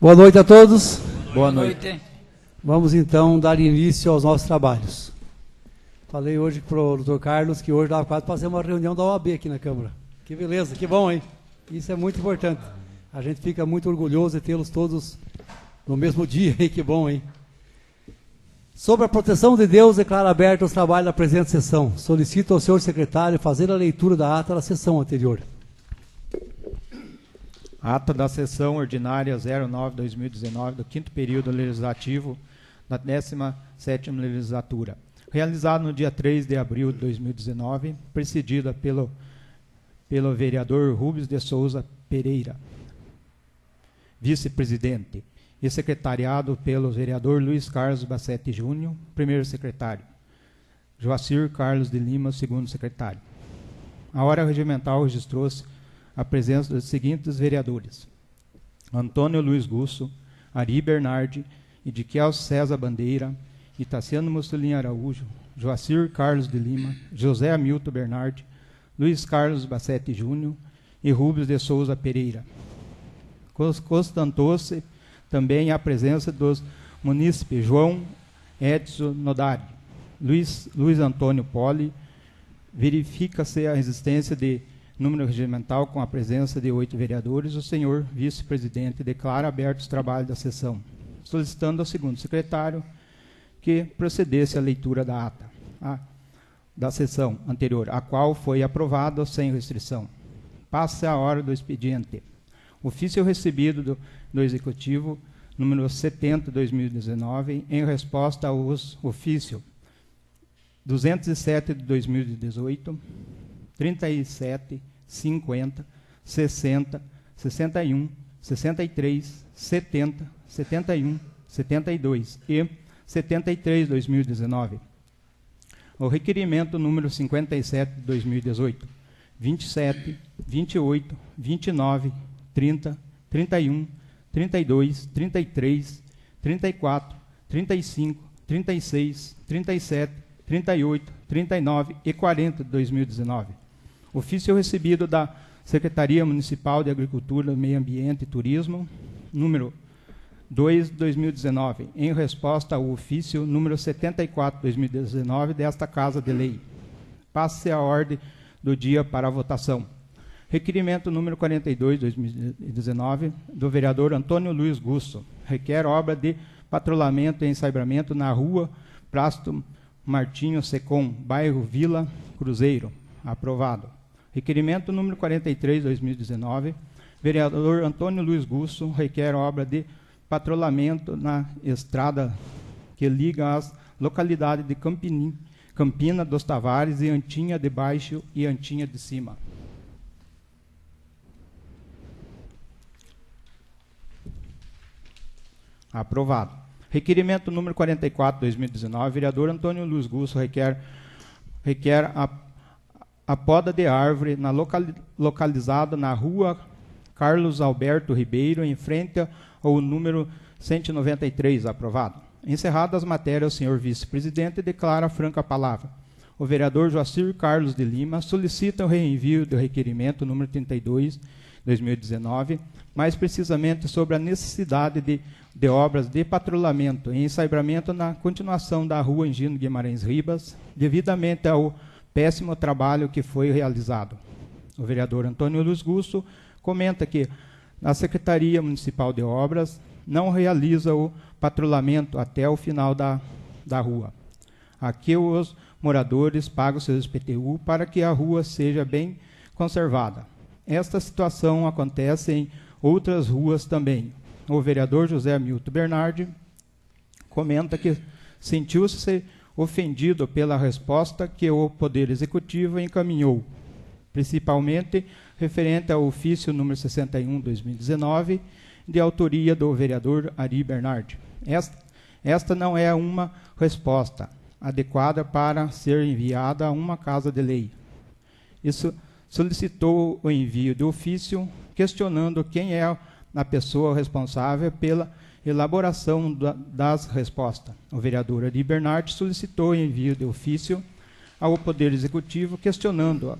Boa noite a todos. Boa noite. Vamos então dar início aos nossos trabalhos. Falei hoje para o doutor Carlos que hoje dava quase para fazer uma reunião da OAB aqui na Câmara. Que beleza, que bom, hein? Isso é muito importante. A gente fica muito orgulhoso de tê-los todos no mesmo dia, hein? Que bom, hein? Sobre a proteção de Deus, declaro aberto os trabalhos da presente sessão. Solicito ao senhor secretário fazer a leitura da ata da sessão anterior. Ata da sessão ordinária 09/2019 do 5º período legislativo da 17ª legislatura. Realizado no dia 3 de abril de 2019, presidida pelo vereador Rubens de Souza Pereira, vice-presidente, e secretariado pelo vereador Luiz Carlos Bassetti Júnior, primeiro secretário, Joacir Carlos de Lima, segundo secretário. A hora regimental registrou-se a presença dos seguintes vereadores: Antônio Luiz Gusso, Ari Bernardi, Ediquiel César Bandeira, Itaciano Mussolini Araújo, Joacir Carlos de Lima, José Hamilton Bernardi, Luiz Carlos Bassetti Júnior e Rubens de Souza Pereira. Constatou-se também a presença dos munícipes João Edson Nodari, Luiz Antônio Poli. Verifica-se a existência de número regimental com a presença de 8 vereadores. O senhor vice-presidente declara abertos os trabalhos da sessão, solicitando ao segundo secretário que procedesse à leitura da ata da sessão anterior, a qual foi aprovada sem restrição. Passa a hora do expediente. Ofício recebido do Executivo, número 70/2019, em resposta aos ofício 207 de 2018, 37, 50, 60, 61, 63, 70, 71, 72 e 73 de 2019. O requerimento número 57 de 2018, 27, 28, 29, 30, 31, 32, 33, 34, 35, 36, 37, 38, 39 e 40 de 2019. Ofício recebido da Secretaria Municipal de Agricultura, Meio Ambiente e Turismo, número 2 de 2019, em resposta ao ofício número 74 de 2019 desta Casa de Lei. Passe a ordem do dia para a votação. Requerimento número 42 de 2019, do vereador Antônio Luiz Gusso, requer obra de patrulhamento e ensabramento na rua Prasto Martinho Secom, bairro Vila Cruzeiro. Aprovado. Requerimento número 43 de 2019, vereador Antônio Luiz Gusso, requer obra de patrulhamento na estrada que liga as localidades de Campina dos Tavares e Antinha de Baixo e Antinha de Cima. Aprovado. Requerimento número 44, 2019, vereador Antônio Luiz Gusso requer a poda de árvore localizada na rua Carlos Alberto Ribeiro, em frente ao número 193, aprovado. Encerradas as matérias, o senhor vice-presidente declara franca a palavra. O vereador Joacir Carlos de Lima solicita o reenvio do requerimento número 32, 2019, mais precisamente sobre a necessidade de obras de patrulhamento e ensabramento na continuação da rua Engino Guimarães Ribas, devidamente ao péssimo trabalho que foi realizado. O vereador Antônio Luiz Gusso comenta que a Secretaria Municipal de Obras não realiza o patrulhamento até o final da rua. Aqui os moradores pagam seus IPTU para que a rua seja bem conservada. Esta situação acontece em outras ruas também. O vereador José Hamilton Bernardi comenta que sentiu-se ofendido pela resposta que o Poder Executivo encaminhou, principalmente referente ao ofício número 61, 2019, de autoria do vereador Ari Bernardi. Esta não é uma resposta adequada para ser enviada a uma Casa de Lei. Isso solicitou o envio de ofício, questionando quem é a pessoa responsável pela elaboração das respostas. O vereador Ari Bernardi solicitou o envio de ofício ao Poder Executivo, questionando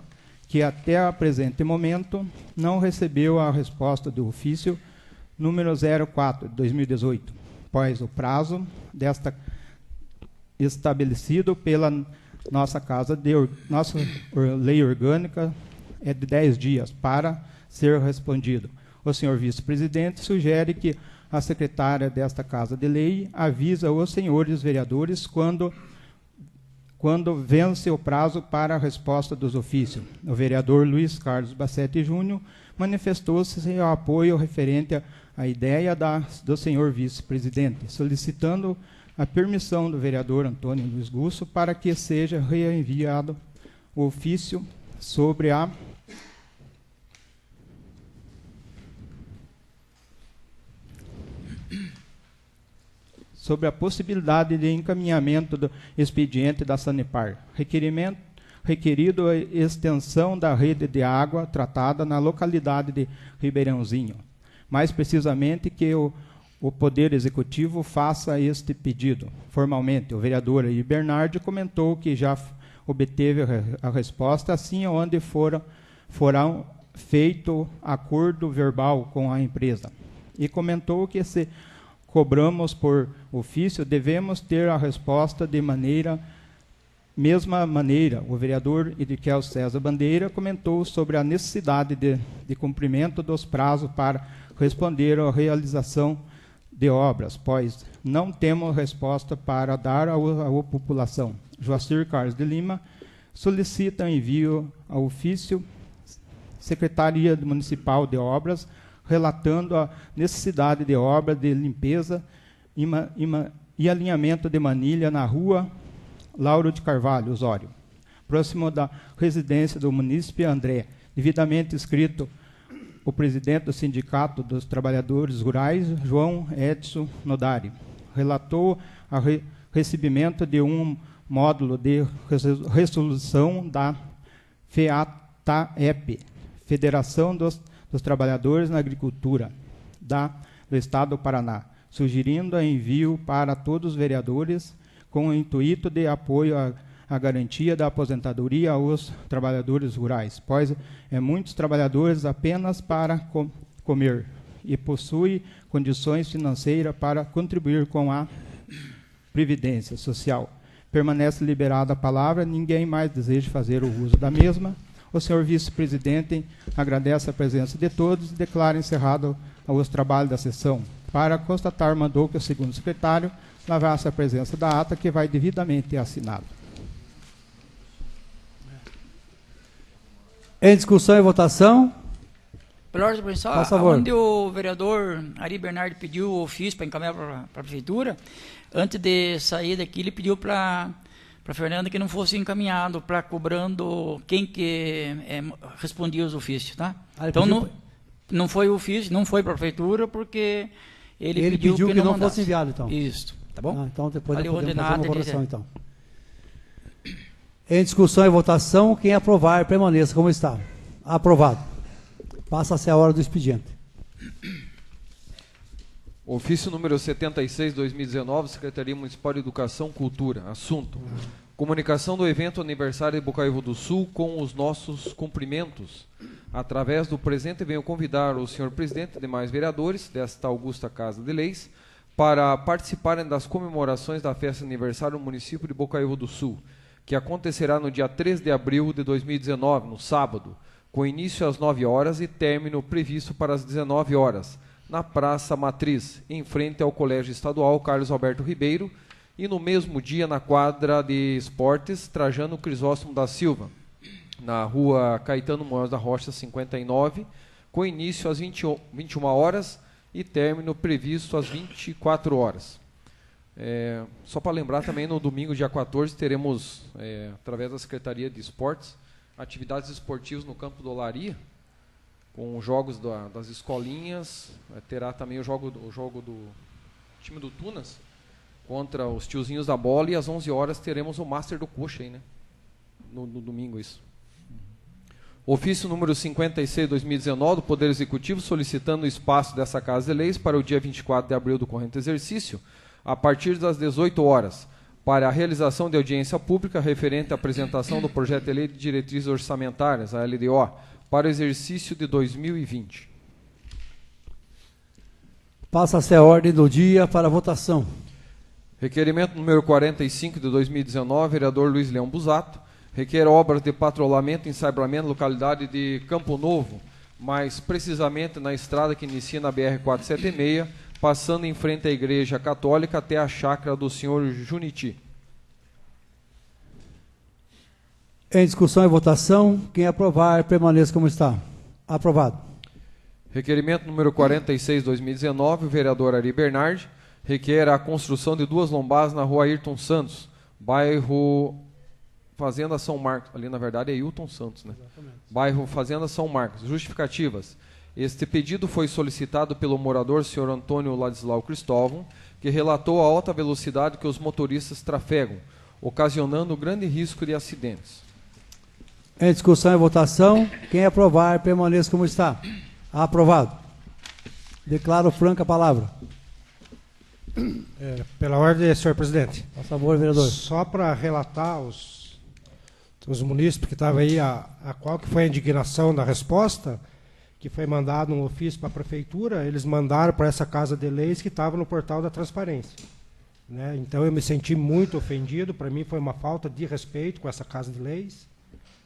que até o presente momento não recebeu a resposta do ofício número 04, de 2018, pois o prazo desta estabelecido pela nossa lei orgânica é de 10 dias para ser respondido. O senhor vice-presidente sugere que a secretária desta Casa de Lei avisa os senhores vereadores quando vence o prazo para a resposta dos ofícios. O vereador Luiz Carlos Bassetti Júnior manifestou-se seu apoio referente à ideia do senhor vice-presidente, solicitando a permissão do vereador Antônio Luiz Gusso para que seja reenviado o ofício sobre a possibilidade de encaminhamento do expediente da Sanepar, requerido a extensão da rede de água tratada na localidade de Ribeirãozinho. Mais precisamente que o Poder Executivo faça este pedido. Formalmente, o vereador Ari Bernardi comentou que já obteve a resposta, assim onde forá feito acordo verbal com a empresa. E comentou que se cobramos por ofício, devemos ter a resposta de mesma maneira. O vereador Ediquel César Bandeira comentou sobre a necessidade de cumprimento dos prazos para responder à realização de obras, pois não temos resposta para dar à população. Joacir Carlos de Lima solicita envio ao ofício Secretaria Municipal de Obras, relatando a necessidade de obra de limpeza e alinhamento de manilha na rua Lauro de Carvalho, Osório, próximo da residência do munícipe André, devidamente escrito o presidente do Sindicato dos Trabalhadores Rurais, João Edson Nodari. Relatou o recebimento de um módulo de resolução da FEATAEP, Federação dos Trabalhadores na Agricultura, do Estado do Paraná, sugerindo a envio para todos os vereadores com o intuito de apoio à garantia da aposentadoria aos trabalhadores rurais, pois muitos trabalhadores apenas para comer e possuem condições financeiras para contribuir com a Previdência Social. Permanece liberada a palavra, ninguém mais deseja fazer o uso da mesma. O senhor vice-presidente agradece a presença de todos e declara encerrado os trabalhos da sessão. Para constatar, mandou que o segundo secretário lavasse a presença da ata, que vai devidamente assinado. Em discussão e votação. Pela ordem, pessoal, onde o vereador Ari Bernardi pediu o ofício para encaminhar para a prefeitura, antes de sair daqui, ele pediu para Fernanda que não fosse encaminhado para cobrando quem que respondia os ofícios, tá? Então não foi o ofício, não foi para a prefeitura, porque ele pediu que não fosse enviado, então. Isso, tá bom? Então depois podemos fazer uma correção, então. Em discussão e votação, quem aprovar, permaneça como está. Aprovado. Passa-se a hora do expediente. Ofício número 76/2019, Secretaria Municipal de Educação e Cultura. Assunto: comunicação do evento aniversário de Bocaiúva do Sul com os nossos cumprimentos. Através do presente, venho convidar o senhor presidente e demais vereadores desta augusta Casa de Leis para participarem das comemorações da festa de aniversário do município de Bocaiúva do Sul, que acontecerá no dia 3 de abril de 2019, no sábado, com início às 9 horas e término previsto para as 19 horas, na Praça Matriz, em frente ao Colégio Estadual Carlos Alberto Ribeiro, e no mesmo dia na quadra de esportes Trajano Crisóstomo da Silva, na rua Caetano Moraes da Rocha 59, com início às 21 horas e término previsto às 24 horas. Só para lembrar também, no domingo, dia 14, teremos, através da Secretaria de Esportes, atividades esportivas no campo do Olaria, com os jogos das escolinhas. Terá também o jogo do time do Tunas contra os tiozinhos da bola, e às 11 horas teremos o Master do Coxa aí, né? No domingo, isso. Ofício número 56/2019 do Poder Executivo, solicitando o espaço dessa Casa de Leis para o dia 24 de abril do corrente exercício, a partir das 18 horas, para a realização de audiência pública referente à apresentação do projeto de lei de diretrizes orçamentárias, a LDO, para o exercício de 2020. Passa-se a ordem do dia para votação. Requerimento número 45 de 2019, vereador Luiz Leão Busato, requer obras de patrulhamento e ensabramento na localidade de Campo Novo, mais precisamente na estrada que inicia na BR-476, passando em frente à Igreja Católica até a chácara do senhor Juniti. Em discussão e votação, quem aprovar, permaneça como está. Aprovado. Requerimento número 46, 2019, o vereador Ari Bernardi, requer a construção de 2 lombadas na rua Ayrton Santos, bairro Fazenda São Marcos. Ali, na verdade, é Hilton Santos, né? Exatamente. Bairro Fazenda São Marcos. Justificativas. Este pedido foi solicitado pelo morador senhor Antônio Ladislau Cristóvão, que relatou a alta velocidade que os motoristas trafegam, ocasionando grande risco de acidentes. Em discussão e votação, quem aprovar, permaneça como está. Aprovado. Declaro franca a palavra. Pela ordem, senhor presidente. Por favor, vereador. Só para relatar os munícipes que estavam aí, a qual que foi a indignação da resposta, que foi mandado um ofício para a prefeitura, eles mandaram para essa Casa de Leis que estava no portal da transparência. Né? Então eu me senti muito ofendido, para mim foi uma falta de respeito com essa Casa de Leis,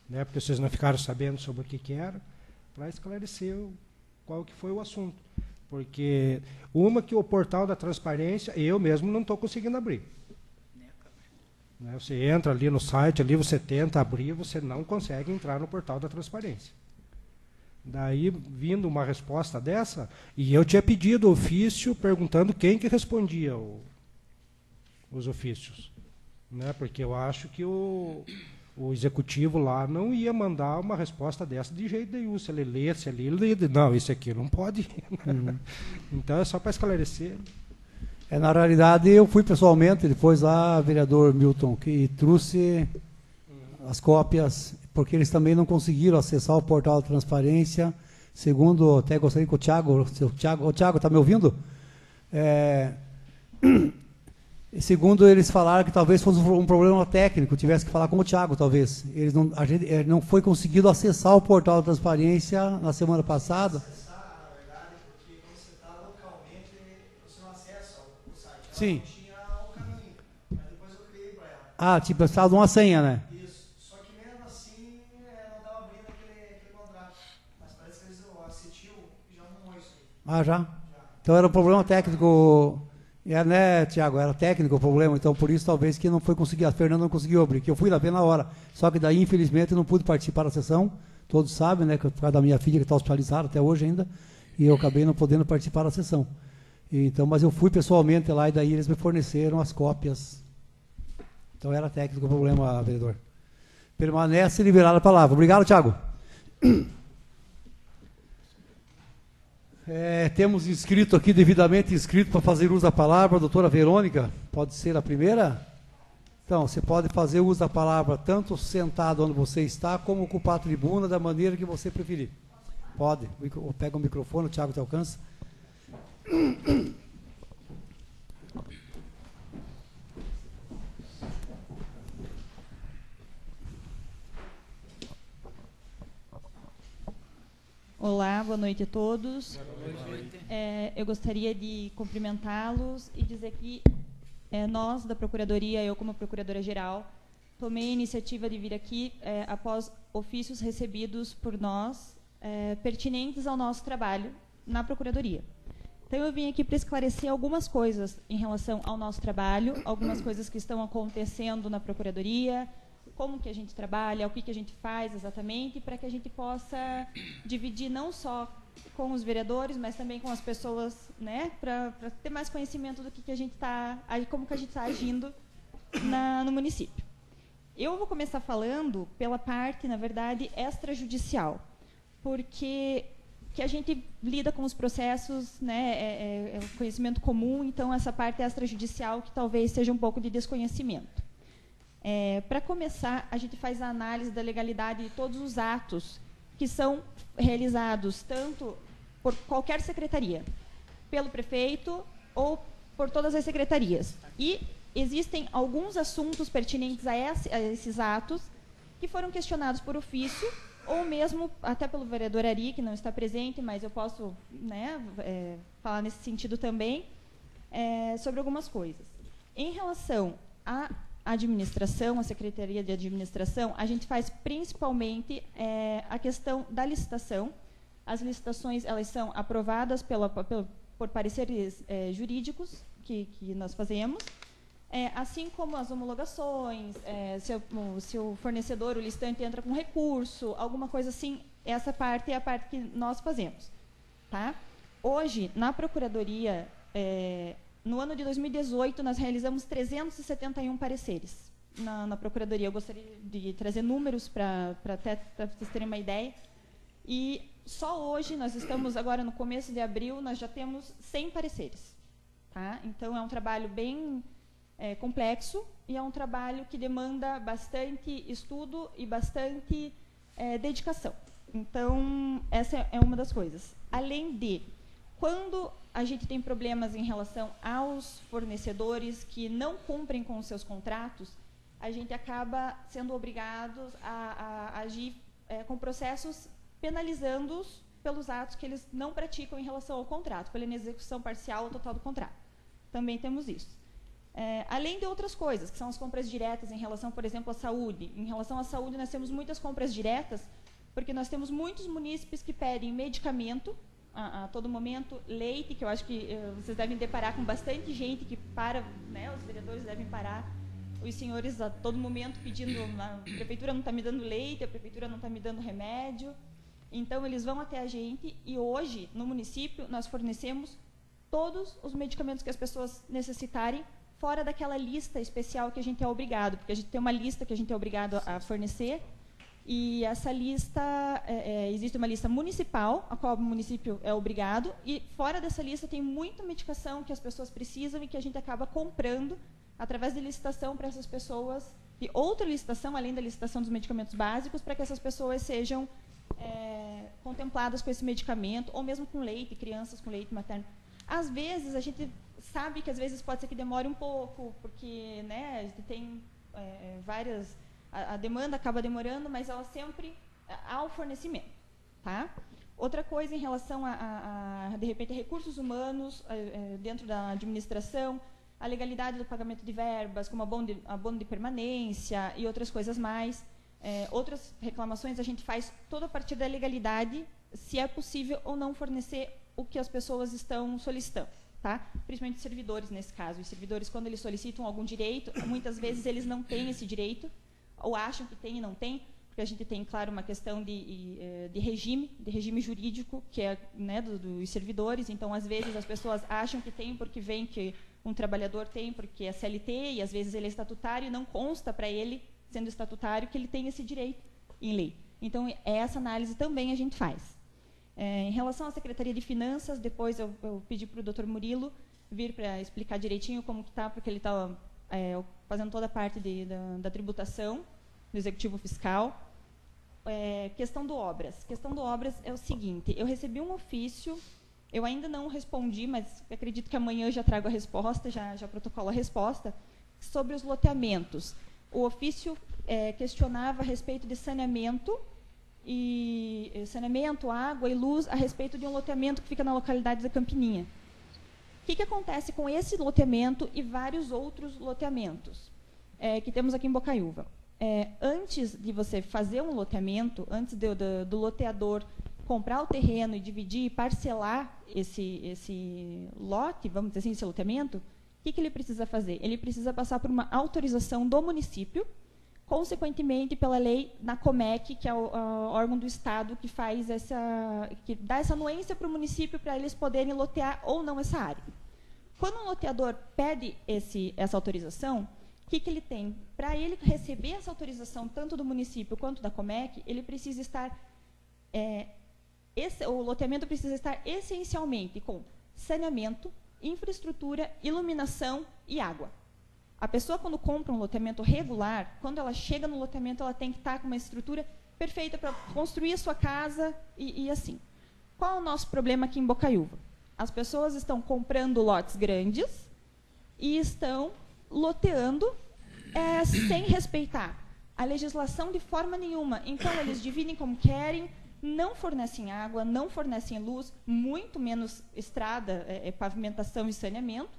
né? Porque vocês não ficaram sabendo sobre o que era, para esclarecer qual que foi o assunto. Porque uma que o portal da transparência, eu mesmo não estou conseguindo abrir. Né? Você entra ali no site, ali você tenta abrir, você não consegue entrar no portal da transparência. Daí, vindo uma resposta dessa, e eu tinha pedido ofício perguntando quem que respondia os ofícios. Né? Porque eu acho que o executivo lá não ia mandar uma resposta dessa de jeito nenhum. Se ele lesse ali, ele ia, não, isso aqui não pode. Então é só para esclarecer. Na realidade, eu fui pessoalmente, depois lá, vereador Milton, que trouxe as cópias, porque eles também não conseguiram acessar o portal da transparência, segundo, até gostaria que o Thiago está me ouvindo? Segundo eles falaram que talvez fosse um problema técnico, tivesse que falar com o Thiago, talvez. A gente não foi conseguido acessar o portal da transparência na semana passada. Acessar, na verdade, porque quando você está localmente, você não acessa o site. Sim. Não tinha o caminho, mas depois eu criei para ela. Ah, tipo, precisava de uma senha, né? Isso. Só que mesmo assim, não estava abrindo aquele contrato. Mas parece que eles, a CETIL já arrumou isso aí. Ah, já? Então era um problema técnico. Né, Tiago, era técnico o problema, então por isso talvez que não foi conseguir, a Fernanda não conseguiu abrir, que eu fui lá ver na hora, só que daí infelizmente eu não pude participar da sessão, todos sabem, né, por causa da minha filha que está hospitalizada até hoje ainda, e eu acabei não podendo participar da sessão. Então, mas eu fui pessoalmente lá e daí eles me forneceram as cópias. Então era técnico o problema, vereador. Permanece liberada a palavra. Obrigado, Tiago. Temos inscrito aqui, devidamente inscrito para fazer uso da palavra, a doutora Verônica, pode ser a primeira? Então, você pode fazer uso da palavra tanto sentado onde você está, como ocupar a tribuna da maneira que você preferir. Pode. Pega o microfone, o Thiago te alcança. Olá, boa noite a todos. Boa noite. Eu gostaria de cumprimentá-los e dizer que nós, da Procuradoria, eu como Procuradora-Geral, tomei a iniciativa de vir aqui após ofícios recebidos por nós, pertinentes ao nosso trabalho na Procuradoria. Então, eu vim aqui para esclarecer algumas coisas em relação ao nosso trabalho, algumas coisas que estão acontecendo na Procuradoria, como que a gente trabalha, o que a gente faz exatamente, para que a gente possa dividir não só com os vereadores, mas também com as pessoas, né, para ter mais conhecimento do que a gente está, como que a gente está agindo no município. Eu vou começar falando pela parte, na verdade, extrajudicial, porque que a gente lida com os processos, né, é um conhecimento comum, então essa parte extrajudicial que talvez seja um pouco de desconhecimento. Para começar, a gente faz a análise da legalidade de todos os atos que são realizados tanto por qualquer secretaria, pelo prefeito ou por todas as secretarias. E existem alguns assuntos pertinentes a esses atos que foram questionados por ofício ou mesmo até pelo vereador Ari, que não está presente, mas eu posso, né, falar nesse sentido também, sobre algumas coisas. Em relação à administração, a Secretaria de Administração, a gente faz principalmente a questão da licitação. As licitações, elas são aprovadas por pareceres jurídicos que nós fazemos, assim como as homologações, se o fornecedor, o licitante entra com recurso, alguma coisa assim, essa parte é a parte que nós fazemos. Tá? Hoje, na Procuradoria, no ano de 2018, nós realizamos 371 pareceres na Procuradoria. Eu gostaria de trazer números para vocês terem uma ideia. E só hoje, nós estamos agora no começo de abril, nós já temos 100 pareceres. Tá? Então, é um trabalho bem complexo e é um trabalho que demanda bastante estudo e bastante dedicação. Então, essa é uma das coisas. Além de, quando a gente tem problemas em relação aos fornecedores que não cumprem com os seus contratos, a gente acaba sendo obrigados a agir com processos penalizando-os pelos atos que eles não praticam em relação ao contrato, pela inexecução parcial ou total do contrato. Também temos isso. Além de outras coisas, que são as compras diretas em relação, por exemplo, à saúde. Em relação à saúde, nós temos muitas compras diretas, porque nós temos muitos munícipes que pedem medicamento a todo momento, leite, que eu acho que vocês devem deparar com bastante gente que para, né, os vereadores devem parar, os senhores a todo momento pedindo, a prefeitura não está me dando leite, a prefeitura não está me dando remédio. Então, eles vão até a gente e hoje, no município, nós fornecemos todos os medicamentos que as pessoas necessitarem, fora daquela lista especial que a gente é obrigado, porque a gente tem uma lista que a gente é obrigado a fornecer, e essa lista, existe uma lista municipal, a qual o município é obrigado, e fora dessa lista tem muita medicação que as pessoas precisam e que a gente acaba comprando através de licitação para essas pessoas, de outra licitação, além da licitação dos medicamentos básicos, para que essas pessoas sejam contempladas com esse medicamento, ou mesmo com leite, crianças com leite materno. Às vezes, a gente sabe que às vezes pode ser que demore um pouco, porque, né, a gente tem várias... A demanda acaba demorando, mas ela sempre há o fornecimento. Tá? Outra coisa em relação de repente, recursos humanos dentro da administração, a legalidade do pagamento de verbas, como abono de permanência e outras coisas mais. Outras reclamações a gente faz toda a partir da legalidade, se é possível ou não fornecer o que as pessoas estão solicitando. Tá? Principalmente servidores, nesse caso. Os servidores, quando eles solicitam algum direito, muitas vezes eles não têm esse direito, ou acham que tem e não tem, porque a gente tem, claro, uma questão de regime jurídico, que é, né, dos servidores. Então, às vezes, as pessoas acham que tem porque vem que um trabalhador tem porque é CLT, e às vezes ele é estatutário e não consta para ele, sendo estatutário, que ele tem esse direito em lei. Então, essa análise também a gente faz. Em relação à Secretaria de Finanças, depois eu pedi para o Dr. Murilo vir para explicar direitinho como que está, porque ele está fazendo toda a parte da tributação, do Executivo Fiscal. Questão do Obras. Questão do Obras é o seguinte, eu recebi um ofício, eu ainda não respondi, mas acredito que amanhã eu já trago a resposta, já protocolo a resposta, sobre os loteamentos. O ofício questionava a respeito de saneamento, água e luz a respeito de um loteamento que fica na localidade da Campininha. O que acontece com esse loteamento e vários outros loteamentos que temos aqui em Bocaiúva? Antes de você fazer um loteamento, antes do loteador comprar o terreno e dividir e parcelar esse lote, vamos dizer assim, esse loteamento, o que ele precisa fazer? Ele precisa passar por uma autorização do município, consequentemente pela lei na Comec, que é o órgão do Estado que faz que dá essa anuência para o município para eles poderem lotear ou não essa área. Quando um loteador pede essa autorização, o que ele tem? Para ele receber essa autorização, tanto do município quanto da Comec, ele precisa estar... o loteamento precisa estar essencialmente com saneamento, infraestrutura, iluminação e água. A pessoa, quando compra um loteamento regular, quando ela chega no loteamento, ela tem que estar com uma estrutura perfeita para construir a sua casa e assim. Qual é o nosso problema aqui em Bocaiúva? As pessoas estão comprando lotes grandes e estão loteando sem respeitar a legislação de forma nenhuma. Então, eles dividem como querem, não fornecem água, não fornecem luz, muito menos estrada, pavimentação e saneamento.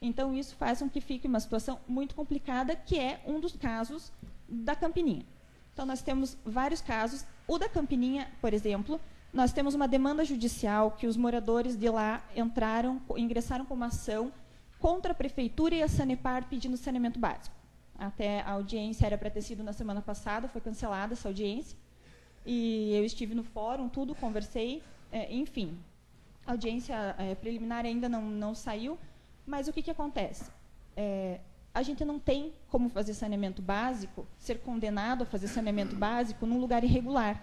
Então, isso faz com que fique uma situação muito complicada, que é um dos casos da Campininha. Então, nós temos vários casos. O da Campininha, por exemplo, nós temos uma demanda judicial que os moradores de lá ingressaram com uma ação contra a Prefeitura e a Sanepar pedindo saneamento básico. Até a audiência era para ter sido na semana passada, foi cancelada essa audiência. E eu estive no fórum, tudo, conversei, enfim. A audiência preliminar ainda não saiu, mas o que acontece? A gente não tem como fazer saneamento básico, ser condenado a fazer saneamento básico num lugar irregular,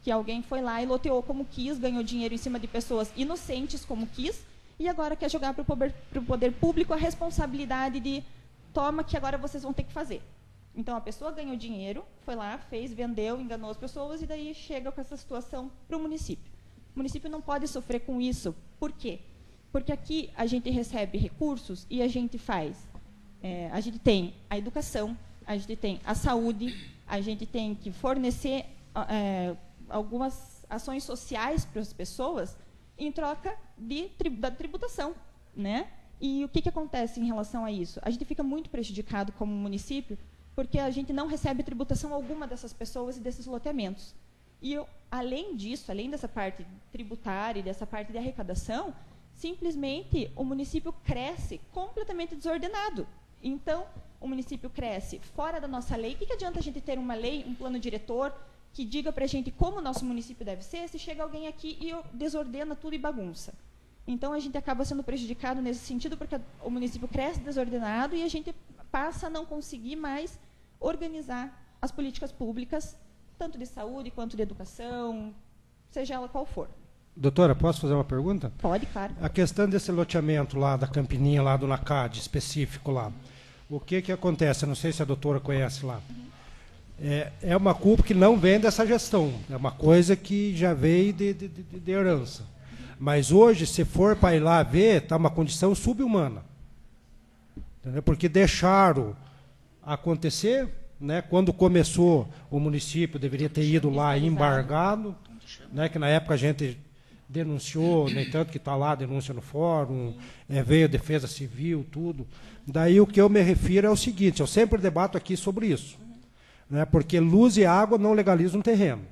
que alguém foi lá e loteou como quis, ganhou dinheiro em cima de pessoas inocentes como quis, e agora quer jogar para o poder público a responsabilidade de toma que agora vocês vão ter que fazer. Então, a pessoa ganhou dinheiro, foi lá, fez, vendeu, enganou as pessoas, e daí chega com essa situação para o município. O município não pode sofrer com isso. Por quê? Porque aqui a gente recebe recursos e a gente faz. A gente tem a educação, a gente tem a saúde, a gente tem que fornecer algumas ações sociais para as pessoas em troca da tributação, né? E o que acontece em relação a isso? A gente fica muito prejudicado como município, porque a gente não recebe tributação alguma dessas pessoas e desses loteamentos. E, além disso, além dessa parte tributária e dessa parte de arrecadação, simplesmente o município cresce completamente desordenado. Então, o município cresce fora da nossa lei. O que adianta a gente ter uma lei, um plano diretor, que diga para a gente como o nosso município deve ser, se chega alguém aqui e desordena tudo e bagunça? Então, a gente acaba sendo prejudicado nesse sentido, porque o município cresce desordenado e a gente passa a não conseguir mais organizar as políticas públicas, tanto de saúde quanto de educação, seja ela qual for. Doutora, posso fazer uma pergunta? Pode, claro. A questão desse loteamento lá da Campininha, lá do NACAD, específico lá, o que acontece? Eu não sei se a doutora conhece lá. É uma culpa que não vem dessa gestão, é uma coisa que já veio de herança. Mas hoje, se for para ir lá ver, está uma condição subhumana. Entendeu? Porque deixaram acontecer, né? Quando começou, o município deveria ter ido lá embargado, né? Que na época a gente denunciou, nem tanto que está lá a denúncia no fórum, veio a Defesa Civil, tudo. Daí o que eu me refiro é o seguinte, eu sempre debato aqui sobre isso, né? Porque luz e água não legalizam um terreno.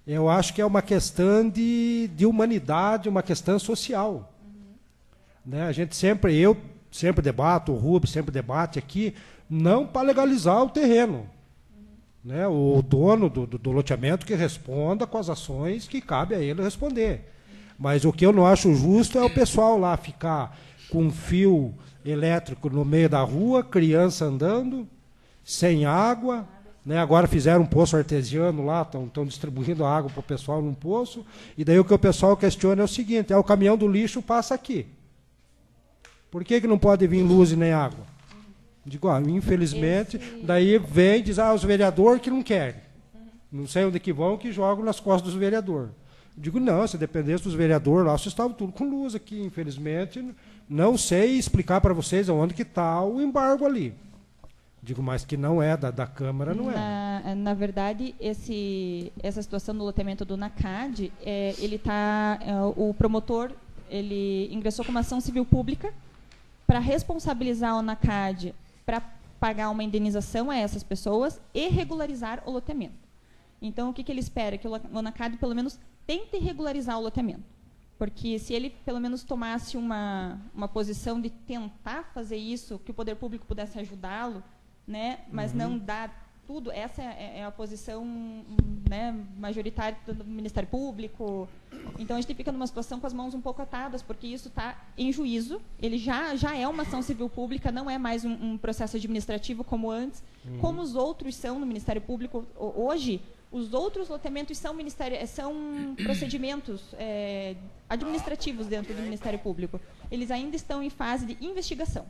Eu acho que é uma questão de humanidade, uma questão social. Né? Eu sempre debato, o Rubens sempre debate aqui, não para legalizar o terreno. Né? O dono do loteamento que responda com as ações que cabe a ele responder. Mas o que eu não acho justo é o pessoal lá ficar com um fio elétrico no meio da rua, criança andando, sem água. Né, agora fizeram um poço artesiano lá, estão distribuindo a água para o pessoal num poço, e daí o que o pessoal questiona é o seguinte, o caminhão do lixo passa aqui. Por que não pode vir luz e nem água? Digo, infelizmente, daí vem e diz, os vereadores que não querem. Não sei onde que vão, que jogam nas costas dos vereadores. Digo, não, se dependesse dos vereadores lá, vocês estavam tudo com luz aqui, infelizmente. Não sei explicar para vocês onde que está o embargo ali. Digo, mas que não é da Câmara, não é. Na verdade, essa situação do loteamento do NACAD, o promotor ele ingressou com uma ação civil pública para responsabilizar o NACAD para pagar uma indenização a essas pessoas e regularizar o loteamento. Então, o que ele espera? Que o NACAD, pelo menos, tente regularizar o loteamento. Porque se ele, pelo menos, tomasse uma posição de tentar fazer isso, que o poder público pudesse ajudá-lo, né, mas não dá tudo, essa é a posição, né, majoritária do Ministério Público. Então, a gente fica numa situação com as mãos um pouco atadas, porque isso está em juízo, ele já é uma ação civil pública, não é mais um processo administrativo como antes, como os outros são no Ministério Público. Hoje, os outros loteamentos são procedimentos administrativos dentro do Ministério Público. Eles ainda estão em fase de investigação.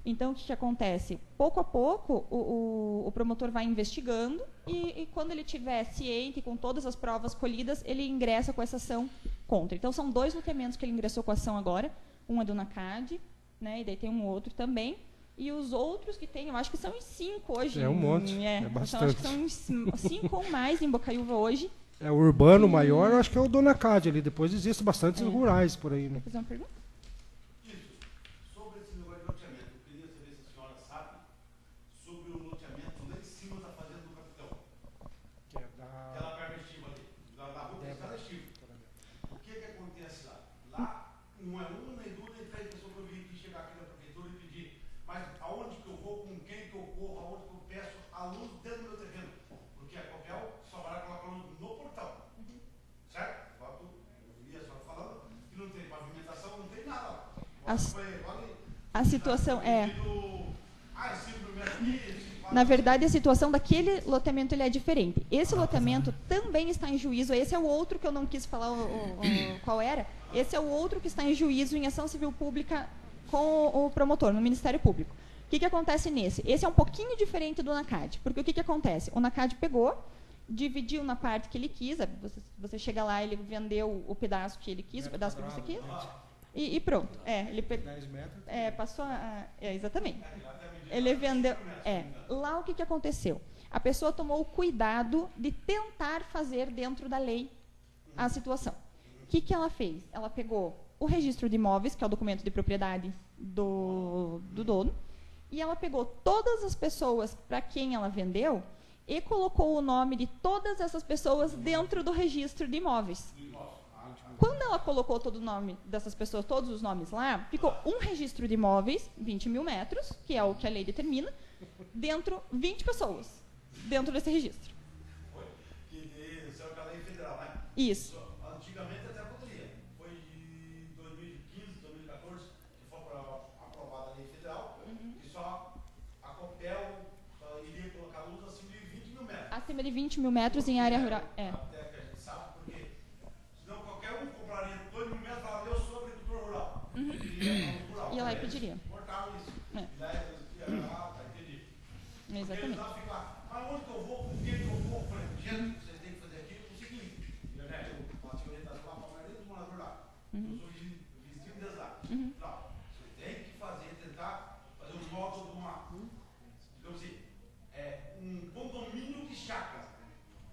Então, o que acontece? Pouco a pouco, o promotor vai investigando e quando ele estiver ciente, com todas as provas colhidas, ele ingressa com essa ação contra. Então, são 2 loteamentos que ele ingressou com a ação agora. Um é do NACAD, né, e daí tem um outro também. E os outros que tem, eu acho que são em 5 hoje. É um monte, é então, bastante. acho que são 5 ou mais em Bocaiúva hoje. É o urbano maior, eu acho que é o Dona Cádia ali. Depois existem bastantes rurais por aí, né? Quer fazer uma pergunta? Sobre esse negócio de loteamento, eu queria saber se a senhora sabe sobre o loteamento lá em cima da fazenda do capitão. Que é da... Aquela perspectiva ali, da rua perspectiva. O que acontece lá? Lá, não é uma nem duas, nem três pessoas que eu vi que chegar aqui na prefeitura e pedir, mas aonde que eu vou, com quem que eu corro, aonde que eu peço a luz dentro do meu terreno? Porque a Copel só vai colocar a luz no portão. Certo? Eu vi a senhora falando que não tem pavimentação, não tem nada lá. A situação é... Na verdade, a situação daquele loteamento ele é diferente. Esse loteamento também está em juízo. Esse é o outro que eu não quis falar qual era. Esse é o outro que está em juízo em ação civil pública com o promotor, no Ministério Público. O que acontece nesse? Esse é um pouquinho diferente do NACAD. Porque o que acontece? O NACAD pegou, dividiu na parte que ele quis. Você chega lá, ele vendeu o pedaço que ele quis, o pedaço que você quis. E pronto. Ele pegou. 10 metros. Passou exatamente. Ele vendeu. Lá o que aconteceu? A pessoa tomou o cuidado de tentar fazer dentro da lei a situação. O que ela fez? Ela pegou o registro de imóveis, que é o documento de propriedade do dono, e ela pegou todas as pessoas para quem ela vendeu e colocou o nome de todas essas pessoas dentro do registro de imóveis. Quando ela colocou todo o nome dessas pessoas, todos os nomes lá, ficou um registro de imóveis, 20 mil metros, que é o que a lei determina, dentro 20 pessoas, dentro desse registro. Isso é a lei federal, né? Isso. Antigamente até poderia. Foi de 2015, 2014, que foi aprovada a lei federal, e só a Copel iria colocar luz acima de 20 mil metros. Acima de 20 mil metros em área rural. Até que a gente sabe, porque senão qualquer um compraria 2 mil metros e falaria, eu sou agricultor rural. E ela pediria. Cortaram isso. Entendi. Exatamente. Porque eles ficam lá, mas onde que eu vou, com quem que eu vou? Por exemplo, gente, vocês têm que fazer aqui o seguinte, eu faço orientação lá para a maioria dos moradores lá. Eu sou vizinho deles lá. Não, você tem que fazer, tentar fazer um módulo de uma, digamos assim, um condomínio de chácara.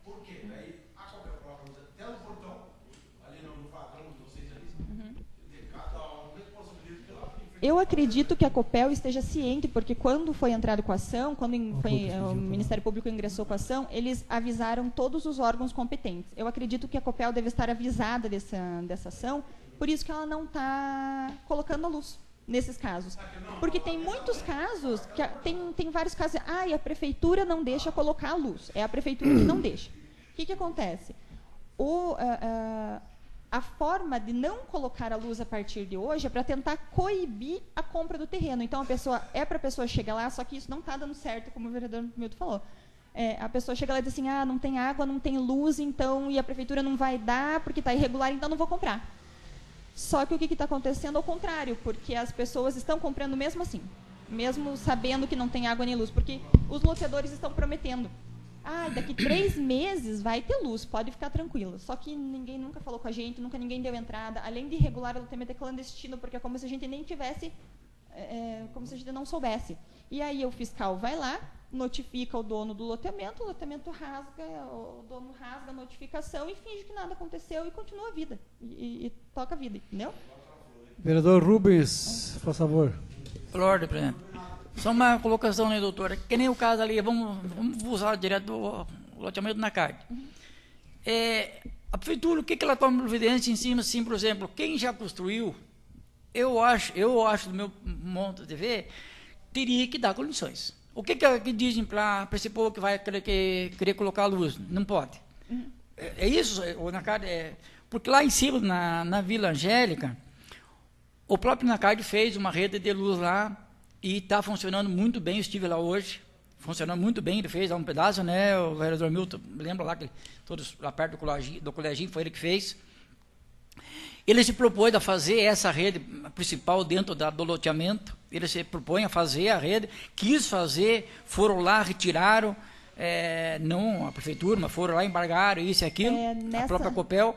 Por quê? Aí a Copel coloca até no portão, ali no padrão de vocês ali, tem cada um responsabiliza pela frente. Eu acredito que a Copel esteja ciente, porque quando foi entrado com a ação, quando o Ministério Público ingressou com a ação, eles avisaram todos os órgãos competentes. Eu acredito que a Copel deve estar avisada dessa ação, por isso que ela não está colocando a luz nesses casos. Porque tem muitos casos, tem vários casos, a prefeitura não deixa colocar a luz, é a prefeitura que não deixa. O que acontece? A forma de não colocar a luz a partir de hoje é para tentar coibir a compra do terreno. Então, para a pessoa chegar lá, só que isso não está dando certo, como o vereador Milton falou. A pessoa chega lá e diz assim, não tem água, não tem luz, então, e a prefeitura não vai dar porque está irregular, então não vou comprar. Só que o que está acontecendo é o contrário, porque as pessoas estão comprando mesmo assim, mesmo sabendo que não tem água nem luz, porque os loteadores estão prometendo. Daqui 3 meses vai ter luz, pode ficar tranquilo. Só que ninguém nunca falou com a gente, nunca ninguém deu entrada. Além de irregular, o loteamento é clandestino, porque é como se a gente nem tivesse, como se a gente não soubesse. E aí o fiscal vai lá, notifica o dono do loteamento, o loteamento rasga, o dono rasga a notificação e finge que nada aconteceu e continua a vida. E toca a vida, entendeu? Vereador Rubens, por favor. Por ordem, presidente. Só uma colocação, né, doutora? Que nem o caso ali, vamos usar direto do loteamento na CAD. A prefeitura, o que ela toma providência em cima, assim, por exemplo, quem já construiu, eu acho do meu ponto de ver, teria que dar condições. O que dizem para esse povo que vai querer colocar a luz? Não pode. É isso, o NACAD, porque lá em cima, na Vila Angélica, o próprio NACAD fez uma rede de luz lá, e está funcionando muito bem. Eu estive lá hoje, funcionando muito bem. Ele fez lá um pedaço, né? O vereador Milton, lembra lá que todos lá perto do coleginho, foi ele que fez. Ele se propôs a fazer essa rede principal dentro do loteamento. Ele se propõe a fazer a rede, quis fazer, foram lá, retiraram, não a prefeitura, mas foram lá, embargaram isso e aquilo, a própria Copel.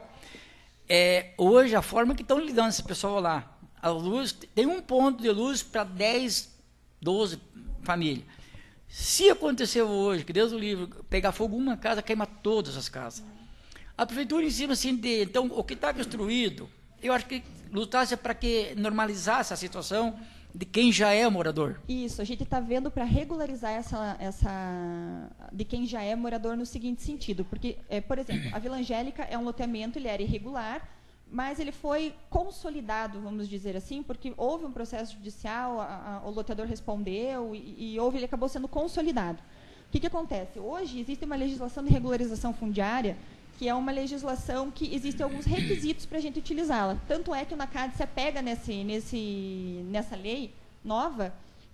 Hoje, a forma que estão lidando esse pessoal lá, a luz, tem um ponto de luz para 10 12 famílias. Se aconteceu hoje, que Deus o livre, pegar fogo uma casa, queima todas as casas. A prefeitura em cima, assim, então, o que está construído, eu acho que lutasse para que normalizasse a situação de quem já é morador. Isso, a gente está vendo para regularizar essa de quem já é morador no seguinte sentido, porque, por exemplo, a Vila Angélica é um loteamento, ele era irregular, mas ele foi consolidado, vamos dizer assim, porque houve um processo judicial, o loteador respondeu e ele acabou sendo consolidado. O que acontece? Hoje existe uma legislação de regularização fundiária, que é uma legislação que existem alguns requisitos para a gente utilizá-la. Tanto é que o NACAD se apega nessa lei nova,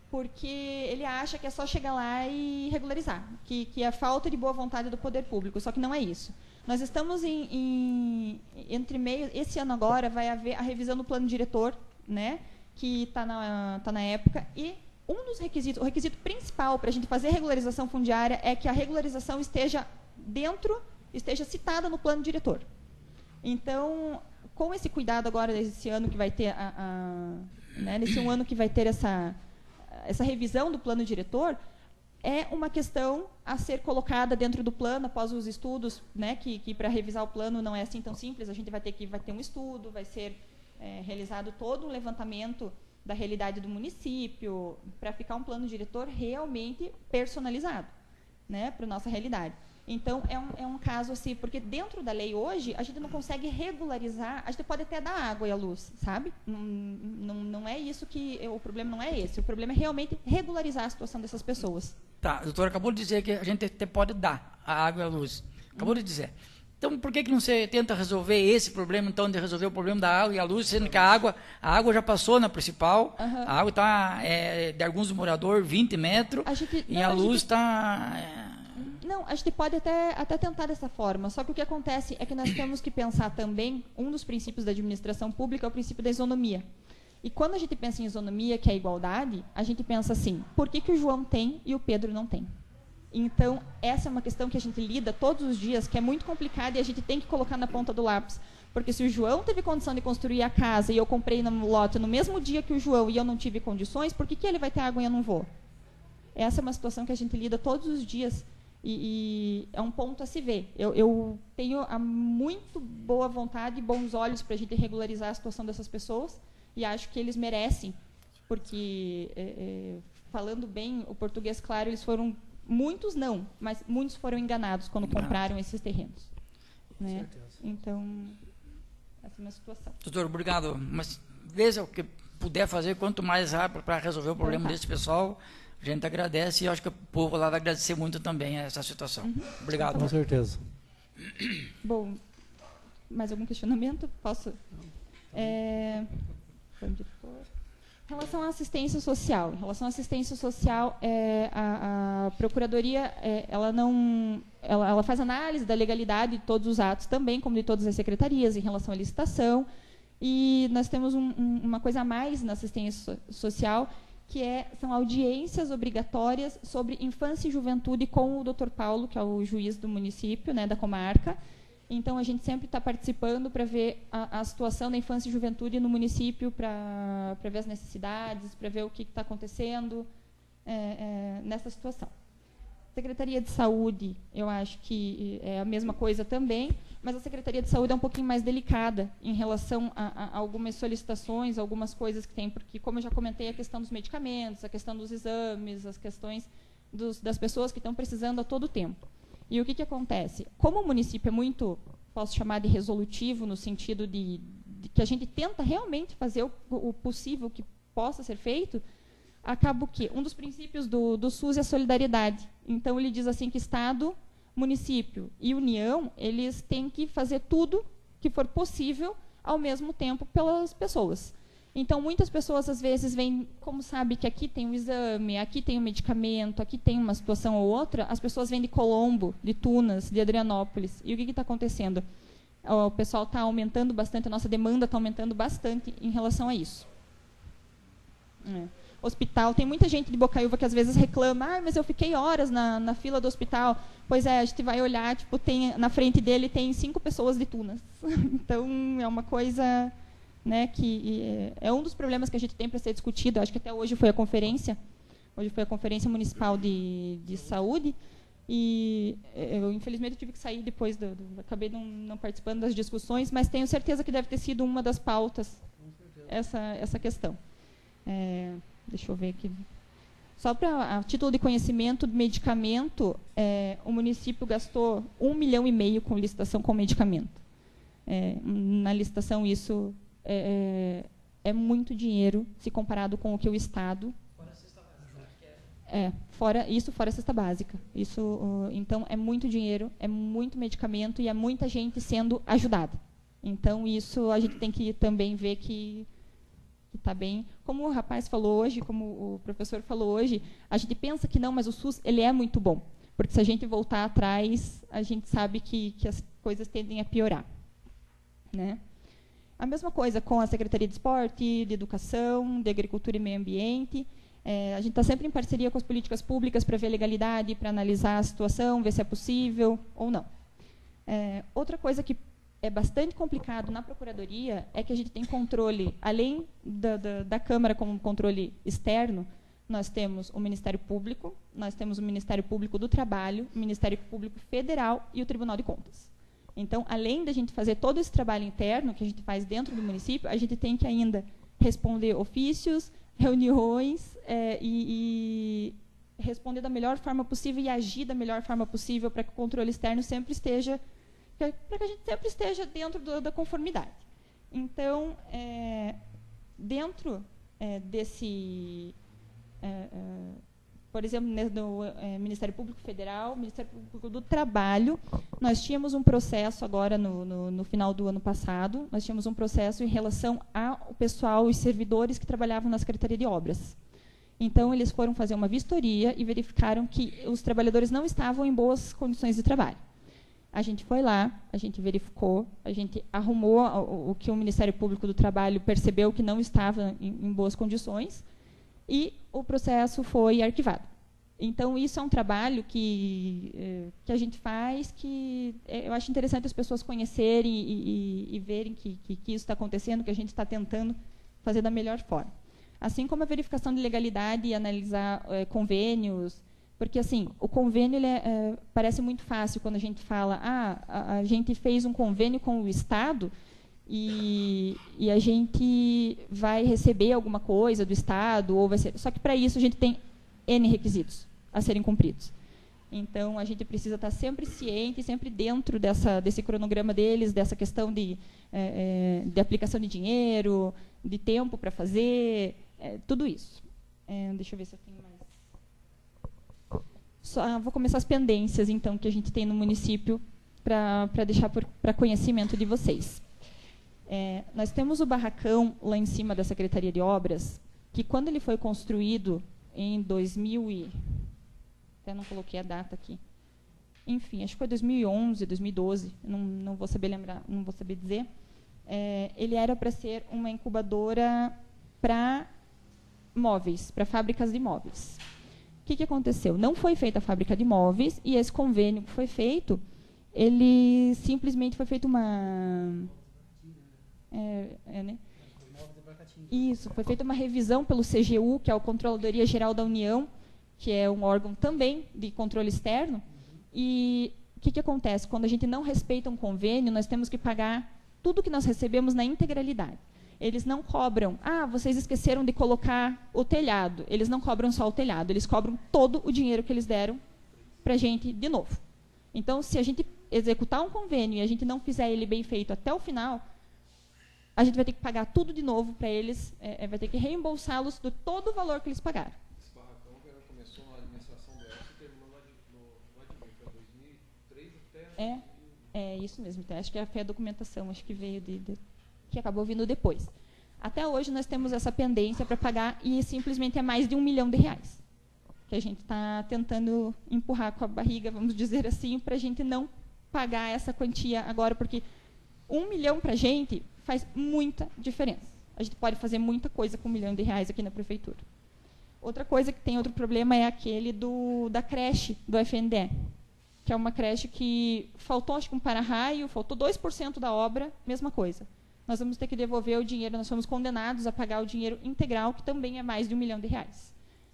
porque ele acha que é só chegar lá e regularizar, que é falta de boa vontade do poder público, só que não é isso. Nós estamos entre meio, esse ano agora vai haver a revisão do plano diretor, né, que está na época, e um dos requisitos, o requisito principal para a gente fazer regularização fundiária é que a regularização esteja citada no plano diretor. Então, com esse cuidado agora desse ano que vai ter nesse um ano que vai ter essa revisão do plano diretor, é uma questão a ser colocada dentro do plano após os estudos, né, que para revisar o plano não é assim tão simples, a gente vai ter um estudo, vai ser realizado todo um levantamento da realidade do município, para ficar um plano diretor realmente personalizado, né, para a nossa realidade. Então, é um caso assim, porque dentro da lei hoje, a gente não consegue regularizar, a gente pode até dar água e a luz, sabe? Não é isso o problema não é esse, o problema é realmente regularizar a situação dessas pessoas. Tá, a doutora acabou de dizer que a gente até pode dar a água e a luz, acabou de dizer. Então, por que não se tenta resolver esse problema, então, de resolver o problema da água e a luz, sendo que a água já passou na principal, a água está, de alguns moradores, 20 metros, a luz está... Não, a gente pode até tentar dessa forma, só que o que acontece é que nós temos que pensar também, um dos princípios da administração pública é o princípio da isonomia. E quando a gente pensa em isonomia, que é a igualdade, a gente pensa assim, por que o João tem e o Pedro não tem? Então, essa é uma questão que a gente lida todos os dias, que é muito complicada e a gente tem que colocar na ponta do lápis. Porque se o João teve condição de construir a casa e eu comprei no lote no mesmo dia que o João e eu não tive condições, por que ele vai ter água e eu não vou? Essa é uma situação que a gente lida todos os dias. E é um ponto a se ver. Eu tenho a muito boa vontade e bons olhos para a gente regularizar a situação dessas pessoas e acho que eles merecem, porque, falando bem o português claro, eles foram, muitos não, mas muitos foram enganados quando compraram esses terrenos. Né? Então, essa é a minha situação. Doutor, obrigado. Mas veja o que puder fazer, quanto mais rápido para resolver o problema desse pessoal. A gente agradece e acho que o povo lá vai agradecer muito também essa situação. Obrigado. Com certeza. Bom, mais algum questionamento? Posso? Em relação à assistência social. A Procuradoria ela faz análise da legalidade de todos os atos também, como de todas as secretarias, em relação à licitação. E nós temos uma coisa a mais na assistência social, que são audiências obrigatórias sobre infância e juventude com o Dr. Paulo, que é o juiz do município, né, da comarca. Então, a gente sempre está participando para ver a situação da infância e juventude no município, para ver as necessidades, para ver o que está acontecendo nessa situação. Secretaria de Saúde, eu acho que é a mesma coisa também, mas a Secretaria de Saúde é um pouquinho mais delicada em relação a algumas solicitações, algumas coisas que tem, porque, como eu já comentei, a questão dos medicamentos, a questão dos exames, as questões das pessoas que estão precisando a todo tempo. E o que acontece? Como o município é muito, posso chamar de resolutivo, no sentido de que a gente tenta realmente fazer o possível que possa ser feito, acaba o quê? Um dos princípios do SUS é a solidariedade. Então, ele diz assim que Estado, município e União, eles têm que fazer tudo que for possível ao mesmo tempo pelas pessoas. Então, muitas pessoas, às vezes, vêm, como sabe que aqui tem um exame, aqui tem um medicamento, aqui tem uma situação ou outra, as pessoas vêm de Colombo, de Tunas, de Adrianópolis. E o que está acontecendo? O pessoal está aumentando bastante, a nossa demanda está aumentando bastante em relação a isso. Hospital, tem muita gente de Bocaiúva que às vezes reclama, mas eu fiquei horas na fila do hospital. Pois é, a gente vai olhar, na frente dele tem 5 pessoas de Tunas. Então, é uma coisa, né, que é um dos problemas que a gente tem para ser discutido. Acho que até hoje foi a conferência, Hoje foi a Conferência Municipal de Saúde, e eu, infelizmente, tive que sair depois, acabei não participando das discussões, mas tenho certeza que deve ter sido uma das pautas essa questão. Deixa eu ver aqui. Só para a título de conhecimento do medicamento, o município gastou 1,5 milhão com licitação com medicamento. Na licitação, isso é muito dinheiro se comparado com o que o Estado... Fora a cesta básica. Fora a cesta básica. Então, é muito dinheiro, é muito medicamento e é muita gente sendo ajudada. Então, isso a gente tem que também ver que está bem. Como o rapaz falou hoje, como o professor falou hoje, a gente pensa que não, mas o SUS ele é muito bom. Porque se a gente voltar atrás, a gente sabe que as coisas tendem a piorar. Né? A mesma coisa com a Secretaria de Esporte, de Educação, de Agricultura e Meio Ambiente. A gente está sempre em parceria com as políticas públicas para ver a legalidade, para analisar a situação, ver se é possível ou não. Outra coisa que é bastante complicado na Procuradoria é que a gente tem controle, além da Câmara como controle externo, nós temos o Ministério Público, nós temos o Ministério Público do Trabalho, o Ministério Público Federal e o Tribunal de Contas. Então, além da gente fazer todo esse trabalho interno que a gente faz dentro do município, a gente tem que ainda responder ofícios, reuniões e responder da melhor forma possível e agir da melhor forma possível para que o controle externo sempre esteja, para que a gente sempre esteja dentro da conformidade. Então, dentro desse... por exemplo, no Ministério Público Federal, Ministério Público do Trabalho, nós tínhamos um processo agora, no final do ano passado, nós tínhamos um processo em relação ao pessoal, os servidores que trabalhavam na Secretaria de Obras. Então, eles foram fazer uma vistoria e verificaram que os trabalhadores não estavam em boas condições de trabalho. A gente foi lá, a gente verificou, a gente arrumou o que o Ministério Público do Trabalho percebeu que não estava em boas condições, e o processo foi arquivado. Então, isso é um trabalho que a gente faz, que eu acho interessante as pessoas conhecerem e verem que isso está acontecendo, que a gente está tentando fazer da melhor forma. Assim como a verificação de legalidade e analisar convênios, porque assim, o convênio parece muito fácil quando a gente fala, a gente fez um convênio com o Estado, e a gente vai receber alguma coisa do Estado, ou vai ser... Só que, para isso, a gente tem N requisitos a serem cumpridos. Então, a gente precisa estar sempre ciente, sempre dentro desse cronograma deles, dessa questão de aplicação de dinheiro, de tempo para fazer, tudo isso. Deixa eu ver se eu tenho mais... vou começar as pendências, então, que a gente tem no município, para deixar para conhecimento de vocês. Nós temos o barracão lá em cima da Secretaria de Obras, que quando ele foi construído em 2000 até não coloquei a data aqui. Enfim, acho que foi 2011, 2012, não vou saber lembrar, não vou saber dizer. Ele era para ser uma incubadora para móveis, para fábricas de móveis. O que aconteceu? Não foi feita a fábrica de móveis, e esse convênio que foi feito, ele simplesmente foi feito uma... né? Isso, foi feita uma revisão pelo CGU, que é a Controladoria Geral da União, que é um órgão também de controle externo. E o que acontece? Quando a gente não respeita um convênio, nós temos que pagar tudo que nós recebemos na integralidade. Eles não cobram, vocês esqueceram de colocar o telhado. Eles não cobram só o telhado, eles cobram todo o dinheiro que eles deram para a gente de novo. Então, se a gente executar um convênio e a gente não fizer ele bem feito até o final, a gente vai ter que pagar tudo de novo para eles, vai ter que reembolsá-los de todo o valor que eles pagaram. Esse barracão começou na administração dela e terminou no Admir, foi 2003 até... isso mesmo. Então, acho que foi a documentação, acho que veio que acabou vindo depois. Até hoje, nós temos essa pendência para pagar, e simplesmente é mais de R$1 milhão, que a gente está tentando empurrar com a barriga, vamos dizer assim, para a gente não pagar essa quantia agora, porque R$1 milhão para a gente faz muita diferença. A gente pode fazer muita coisa com R$1 milhão aqui na prefeitura. Outra coisa que tem outro problema é aquele da creche do FNDE, que é uma creche que faltou, acho que um para-raio, faltou 2% da obra, mesma coisa. Nós vamos ter que devolver o dinheiro, nós somos condenados a pagar o dinheiro integral, que também é mais de R$1 milhão.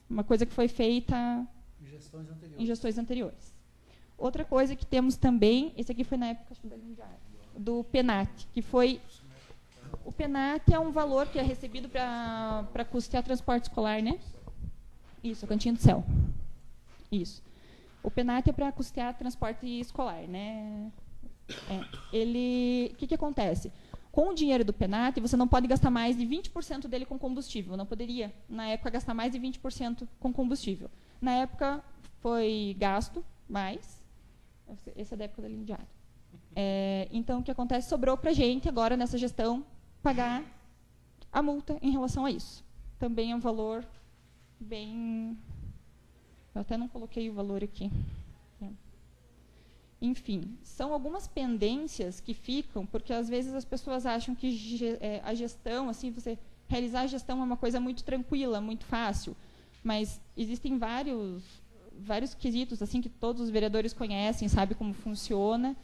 Uma coisa que foi feita em gestões anteriores. Outra coisa que temos também, esse aqui foi na época do PENAT, que foi... O PENAT é um valor que é recebido para custear transporte escolar, né? Isso, o Cantinho do Céu. Isso. O PENAT é para custear transporte escolar, né? O que acontece? Com o dinheiro do PENAT, você não pode gastar mais de 20% dele com combustível. Não poderia, na época, gastar mais de 20% com combustível. Na época, foi gasto mais. Esse é da época da linha diária. Então, o que acontece? Sobrou para a gente, agora, nessa gestão, pagar a multa em relação a isso. Também é um valor bem... Eu até não coloquei o valor aqui. Enfim, são algumas pendências que ficam, porque às vezes as pessoas acham que a gestão, assim, você realizar a gestão é uma coisa muito tranquila, muito fácil, mas existem vários quesitos assim que todos os vereadores conhecem, sabem como funciona,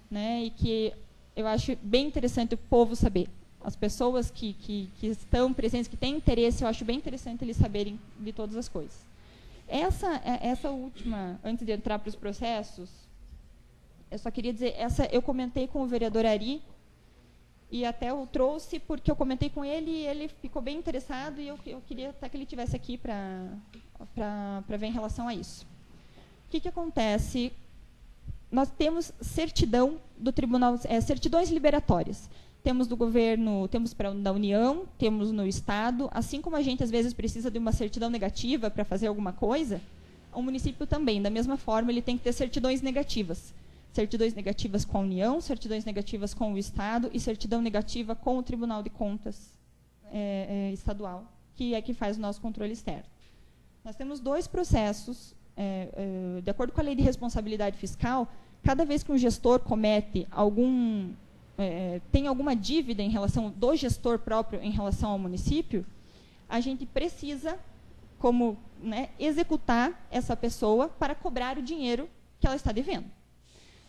né, e que eu acho bem interessante o povo saber. As pessoas que estão presentes, que têm interesse, eu acho bem interessante eles saberem de todas as coisas. Essa última, antes de entrar para os processos, eu só queria dizer, eu comentei com o vereador Ari, e até eu trouxe porque eu comentei com ele e ele ficou bem interessado, e eu queria até que ele estivesse aqui para ver em relação a isso. O que acontece? Nós temos certidão do tribunal, certidões liberatórias. Temos do governo, temos da União, temos no Estado. Assim como a gente, às vezes, precisa de uma certidão negativa para fazer alguma coisa, o município também, da mesma forma, ele tem que ter certidões negativas. Certidões negativas com a União, certidões negativas com o Estado e certidão negativa com o Tribunal de Contas estadual, que é que faz o nosso controle externo. Nós temos 2 processos, de acordo com a Lei de Responsabilidade Fiscal, cada vez que um gestor comete tem alguma dívida em relação do gestor próprio em relação ao município, a gente precisa, executar essa pessoa para cobrar o dinheiro que ela está devendo.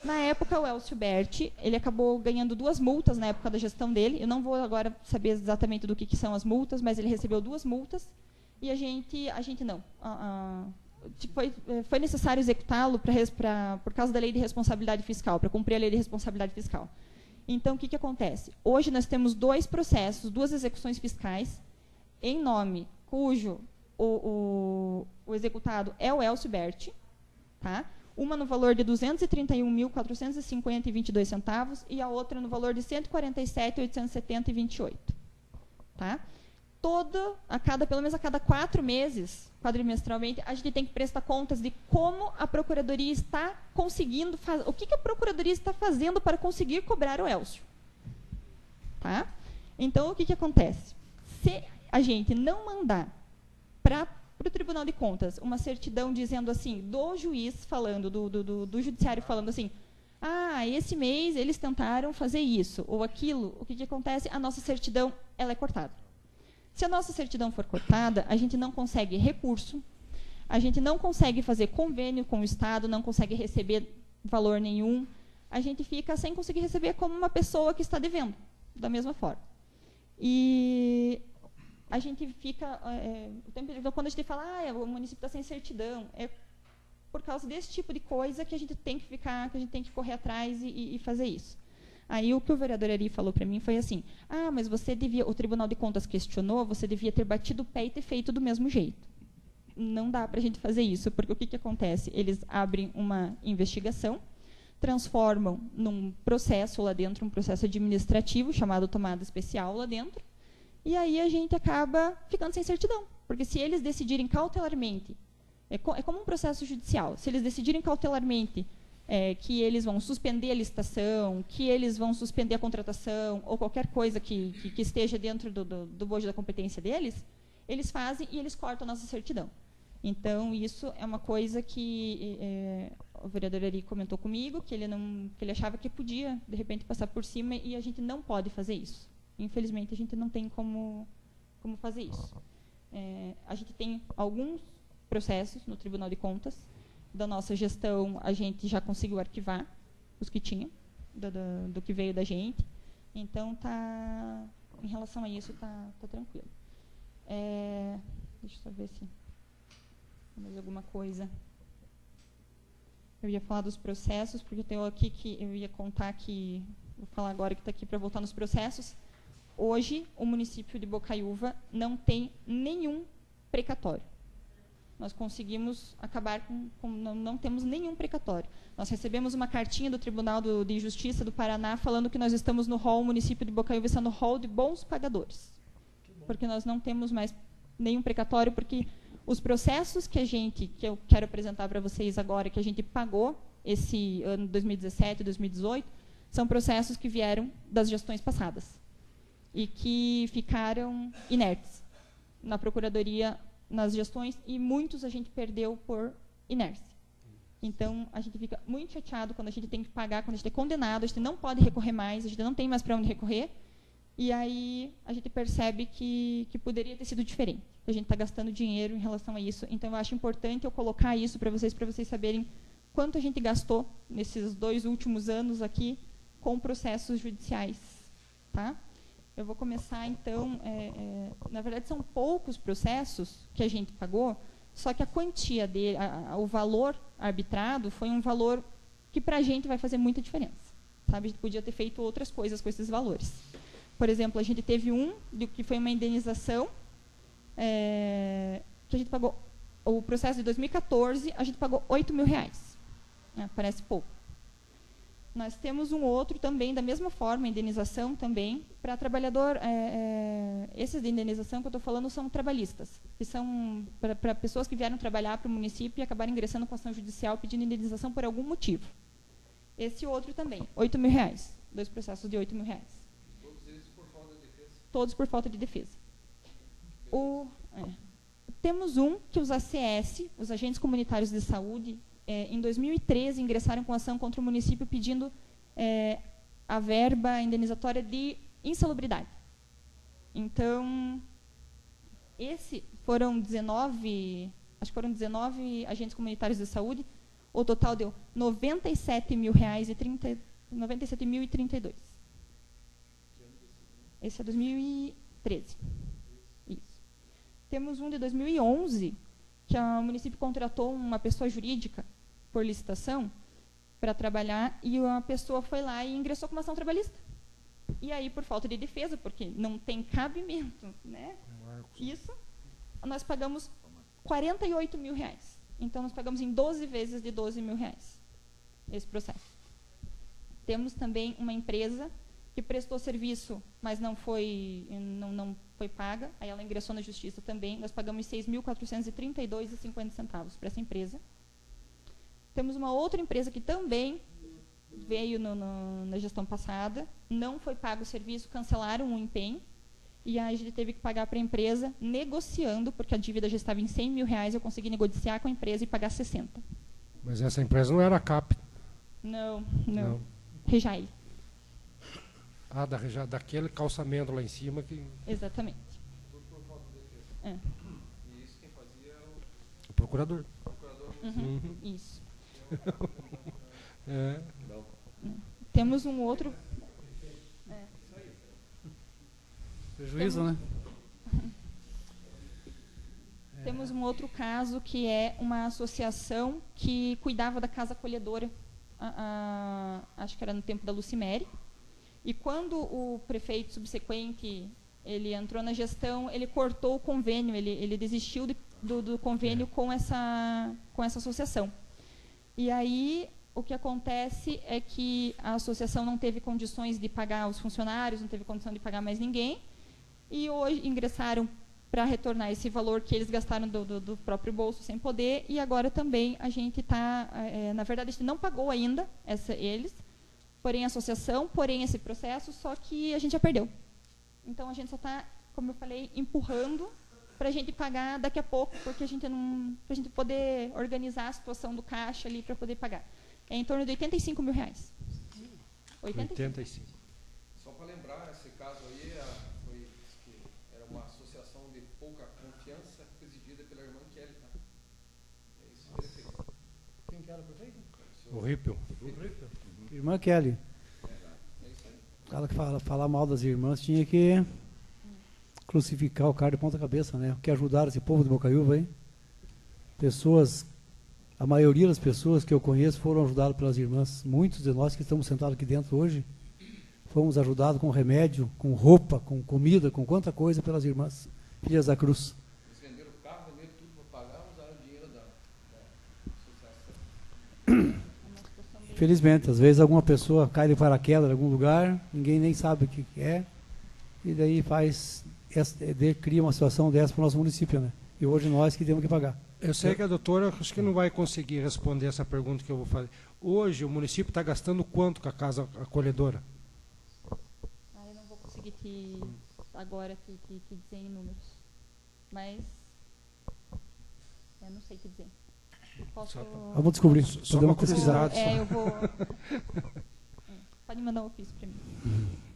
Na época, o Elcio Berti, ele acabou ganhando 2 multas na época da gestão dele. Eu não vou agora saber exatamente do que são as multas, mas ele recebeu 2 multas e a gente não. Foi necessário executá-lo por causa da Lei de Responsabilidade Fiscal, para cumprir a Lei de Responsabilidade Fiscal. Então, o que acontece? Hoje nós temos 2 processos, 2 execuções fiscais, em nome cujo o executado é o Elcio Berti, tá? Uma no valor de R$ 231.450,22 e a outra no valor de R$ 147.870,28. Tá? Pelo menos a cada 4 meses, quadrimestralmente, a gente tem que prestar contas de como a Procuradoria está conseguindo fazer, o que a Procuradoria está fazendo para conseguir cobrar o Elcio. Tá? Então, o que acontece? Se a gente não mandar para o Tribunal de Contas uma certidão dizendo assim, do juiz falando, do judiciário falando assim, esse mês eles tentaram fazer isso ou aquilo, o que acontece? A nossa certidão ela é cortada. Se a nossa certidão for cortada, a gente não consegue recurso, a gente não consegue fazer convênio com o Estado, não consegue receber valor nenhum, a gente fica sem conseguir receber como uma pessoa que está devendo, da mesma forma. E a gente fica... então, quando a gente fala, o município está sem certidão, é por causa desse tipo de coisa que a gente tem que ficar, que a gente tem que correr atrás e fazer isso. Aí o que o vereador Ari falou para mim foi assim, mas você devia, o Tribunal de Contas questionou, você devia ter batido o pé e ter feito do mesmo jeito. Não dá para a gente fazer isso, porque o que acontece? Eles abrem uma investigação, transformam num processo lá dentro, um processo administrativo, chamado tomada especial lá dentro, e aí a gente acaba ficando sem certidão. Porque se eles decidirem cautelarmente, é como um processo judicial, se eles decidirem cautelarmente que eles vão suspender a licitação, que eles vão suspender a contratação, ou qualquer coisa que esteja dentro do bojo da competência deles, eles fazem e eles cortam a nossa certidão. Então, isso é uma coisa que o vereador Ari comentou comigo, que ele achava que podia, de repente, passar por cima, e a gente não pode fazer isso. Infelizmente, a gente não tem como fazer isso. A gente tem alguns processos no Tribunal de Contas. Da nossa gestão, a gente já conseguiu arquivar os que tinha, do que veio da gente. Então, em relação a isso, está tranquilo. Deixa eu só ver se... Mais alguma coisa? Eu ia falar dos processos, porque eu tenho aqui que eu ia contar que... Vou falar agora que está aqui para voltar nos processos. Hoje, o município de Bocaiúva não tem nenhum precatório. Nós conseguimos acabar com não temos nenhum precatório. Nós recebemos uma cartinha do Tribunal de Justiça do Paraná falando que nós estamos no rol, o município de Bocaiúva está no rol de bons pagadores. Porque nós não temos mais nenhum precatório, porque os processos que eu quero apresentar para vocês agora, que a gente pagou esse ano 2017 e 2018, são processos que vieram das gestões passadas e que ficaram inertes na Procuradoria, nas gestões, e muitos a gente perdeu por inércia. Então, a gente fica muito chateado quando a gente tem que pagar, quando a gente é condenado, a gente não pode recorrer mais, a gente não tem mais para onde recorrer, e aí a gente percebe que poderia ter sido diferente. A gente está gastando dinheiro em relação a isso. Então, eu acho importante eu colocar isso para vocês saberem quanto a gente gastou nesses 2 últimos anos aqui com processos judiciais. Tá? Eu vou começar, então... na verdade, são poucos processos que a gente pagou, só que a quantia dele, o valor arbitrado foi um valor que, para a gente, vai fazer muita diferença. Sabe? A gente podia ter feito outras coisas com esses valores. Por exemplo, a gente teve que foi uma indenização, que a gente pagou, o processo de 2014, a gente pagou R$8.000. Parece pouco. Nós temos um outro também, da mesma forma, indenização também, para trabalhador, esses de indenização que eu estou falando são trabalhistas, que são para pessoas que vieram trabalhar para o município e acabaram ingressando com ação judicial pedindo indenização por algum motivo. Esse outro também, R$8.000, 2 processos de R$8.000. Todos por falta de defesa. Temos que os ACS, os agentes comunitários de saúde, em 2013 ingressaram com ação contra o município pedindo a verba indenizatória de insalubridade. Então, foram 19 agentes comunitários de saúde, o total deu R$97.032. Esse é 2013. Isso. Temos um de 2011, que o município contratou uma pessoa jurídica por licitação para trabalhar, e a pessoa foi lá e ingressou com uma ação trabalhista. E aí, por falta de defesa, porque não tem cabimento, né? Isso, nós pagamos R$48.000. Então, nós pagamos em 12 vezes de R$12.000 esse processo. Temos também uma empresa que prestou serviço, mas não foi paga, aí ela ingressou na justiça também, nós pagamos R$6.432,50 para essa empresa. Temos uma outra empresa que também veio na gestão passada, não foi pago o serviço, cancelaram o empenho, e aí a gente teve que pagar para a empresa, negociando, porque a dívida já estava em R$100.000, eu consegui negociar com a empresa e pagar 60. Mas essa empresa não era a CAP? Não. Rejaile. Daquele calçamento lá em cima que... Exatamente. Tudo por falta de defesa. E isso quem fazia era o procurador. Isso. Não. Temos um outro... Prejuízo, né? Temos um outro caso que é uma associação que cuidava da casa acolhedora, acho que era no tempo da Lucimere. E quando o prefeito subsequente ele entrou na gestão, ele cortou o convênio, ele desistiu do convênio com essa associação. E aí o que acontece é que a associação não teve condições de pagar os funcionários, não teve condição de pagar mais ninguém, e hoje ingressaram para retornar esse valor que eles gastaram do próprio bolso sem poder, e agora também a gente está, na verdade, a gente não pagou ainda eles, porém a associação, porém esse processo, só que a gente já perdeu. Então, a gente só está, como eu falei, empurrando para a gente pagar daqui a pouco, porque a gente não, para a gente poder organizar a situação do caixa ali para poder pagar. É em torno de R$85.000. 85. Só para lembrar, esse caso aí era uma associação de pouca confiança presidida pela irmã Kelly. Tá? É isso que ele fez. Quem que era o prefeito? O Rippel. Irmã Kelly. É isso aí. O cara que falar mal das irmãs tinha que crucificar o cara de ponta cabeça, né? Que ajudaram esse povo de Bocaiúva aí. pessoas, a maioria das pessoas que eu conheço foram ajudadas pelas irmãs. Muitos de nós que estamos sentados aqui dentro hoje, fomos ajudados com remédio, com roupa, com comida, com quanta coisa pelas irmãs Filhas da Cruz. Eles venderam o carro, venderam tudo para pagar, usaram o dinheiro da associação. Infelizmente, às vezes alguma pessoa cai de paraquedas em algum lugar, ninguém nem sabe o que é, e daí cria uma situação dessa para o nosso município, né? E hoje nós que temos que pagar. Eu sei que a doutora acho que não vai conseguir responder essa pergunta que eu vou fazer. Hoje o município está gastando quanto com a casa acolhedora? Eu não vou conseguir agora te dizer em números, mas eu não sei te dizer. Vamos descobrir. Só uma curiosidade. Eu vou. Pode mandar um ofício para mim.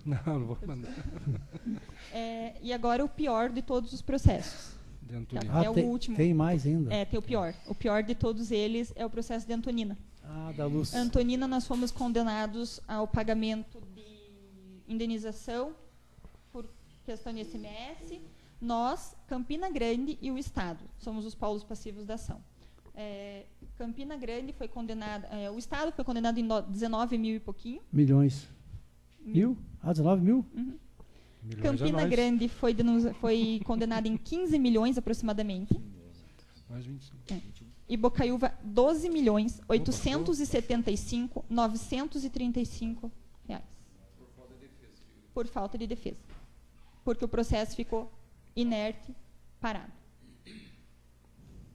Não vou mandar. E agora o pior de todos os processos. O último. Tem mais ainda? Tem o pior. O pior de todos eles é o processo de Antonina. Da Luz. Antonina, nós fomos condenados ao pagamento de indenização por questão de ICMS. Nós, Campina Grande e o Estado. Somos os polos passivos da ação. Campina Grande foi condenada, o Estado foi condenado em 19 mil e pouquinho. Milhões. Mil? 19 mil? Uhum. Campina Grande foi condenada em 15 milhões aproximadamente. Mais 25. E Bocaiúva, 12 milhões 875 935 reais. Por falta de defesa. Porque o processo ficou inerte, parado.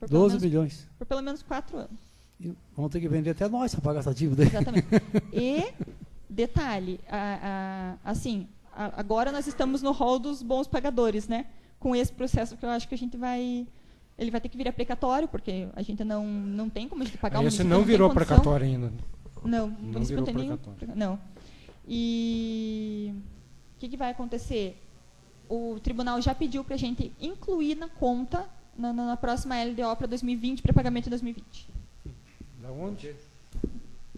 12 milhões. Por pelo menos 4 anos. E vamos ter que vender até nós para pagar essa dívida. Exatamente. E, detalhe, assim, agora nós estamos no rol dos bons pagadores, né? Com esse processo que eu acho que a gente vai... Ele vai ter que virar precatório, porque a gente não tem como a gente pagar. Esse não virou precatório ainda. Não, o município não tem nenhum. Não. E o que vai acontecer? O tribunal já pediu para a gente incluir na conta na próxima LDO para 2020, para pagamento de 2020. Da onde?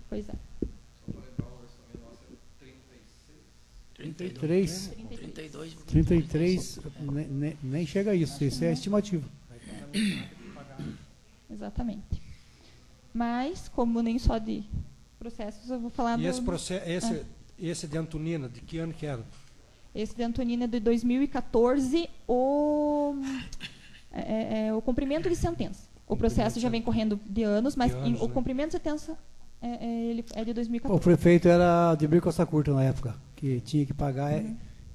Pois é. Só para lembrar, o orçamento nosso é 33, nem chega a isso, isso é estimativo. Exatamente. Mas, como nem só de processos, eu vou falar esse processo, esse de Antonina, de que ano que era? Esse de Antonina é de 2014, o cumprimento de sentença. O processo já vem correndo de anos, mas o cumprimento de sentença ele é de 2014. O prefeito era de Costa Curta na época, que tinha que pagar,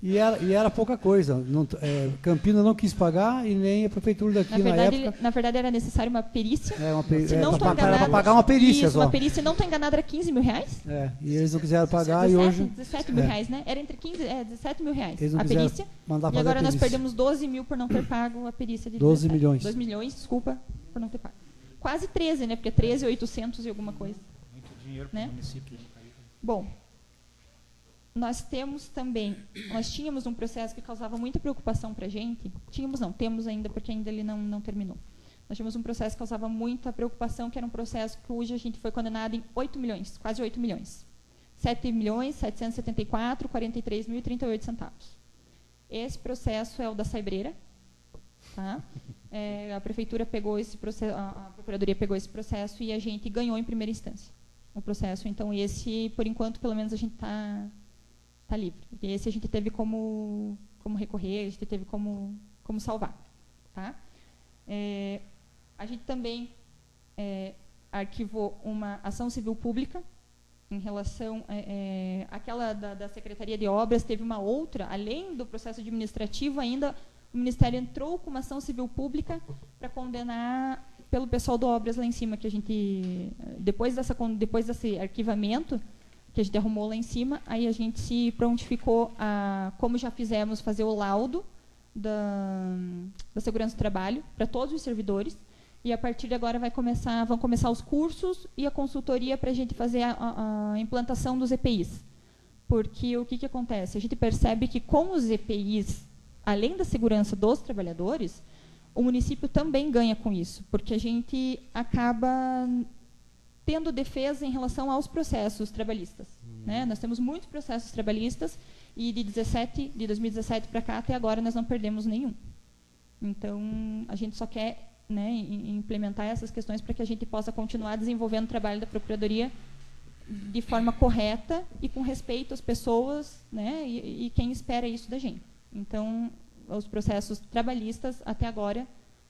e era pouca coisa. Campina não quis pagar e nem a prefeitura daqui na época. Na verdade, era necessário uma perícia. Para pagar uma perícia isso, só. Uma perícia, não estou enganado, era 15 mil reais? E eles não quiseram pagar 17 mil reais, né? Era entre 17 mil reais a perícia. E agora nós perdemos 12 mil por não ter pago a perícia de 12 milhões. 2 milhões, desculpa, por não ter pago. Quase 13, né? Porque 13.800 e alguma coisa. Muito dinheiro para o município. Bom, nós tínhamos um processo que causava muita preocupação para a gente. Temos ainda, porque ainda ele não terminou. Nós tínhamos um processo que causava muita preocupação, que era um processo que hoje a gente foi condenado em 8 milhões, quase 8 milhões. 7 milhões, 774, 43 mil e 38 centavos. Esse processo é o da Saibreira. Tá? A prefeitura pegou esse processo, a procuradoria pegou esse processo e a gente ganhou em primeira instância o processo. Então, esse, por enquanto, pelo menos a gente está livre. E esse a gente teve como recorrer, a gente teve como salvar. Tá? A gente também arquivou uma ação civil pública em relação àquela da Secretaria de Obras. Teve uma outra, além do processo administrativo, ainda o Ministério entrou com uma ação civil pública para condenar pelo pessoal do Obras lá em cima, que a gente, depois desse arquivamento que a gente arrumou lá em cima, aí a gente se prontificou a, como já fizemos, fazer o laudo da segurança do trabalho para todos os servidores, e a partir de agora vão começar os cursos e a consultoria para a gente fazer a implantação dos EPIs. Porque o que acontece? A gente percebe que com os EPIs, além da segurança dos trabalhadores, o município também ganha com isso, porque a gente acaba tendo defesa em relação aos processos trabalhistas. Né? Nós temos muitos processos trabalhistas e de 2017 para cá, até agora, nós não perdemos nenhum. Então, a gente só quer né, em implementar essas questões para que a gente possa continuar desenvolvendo o trabalho da Procuradoria de forma correta e com respeito às pessoas, né, e quem espera isso da gente. Então, os processos trabalhistas, até agora,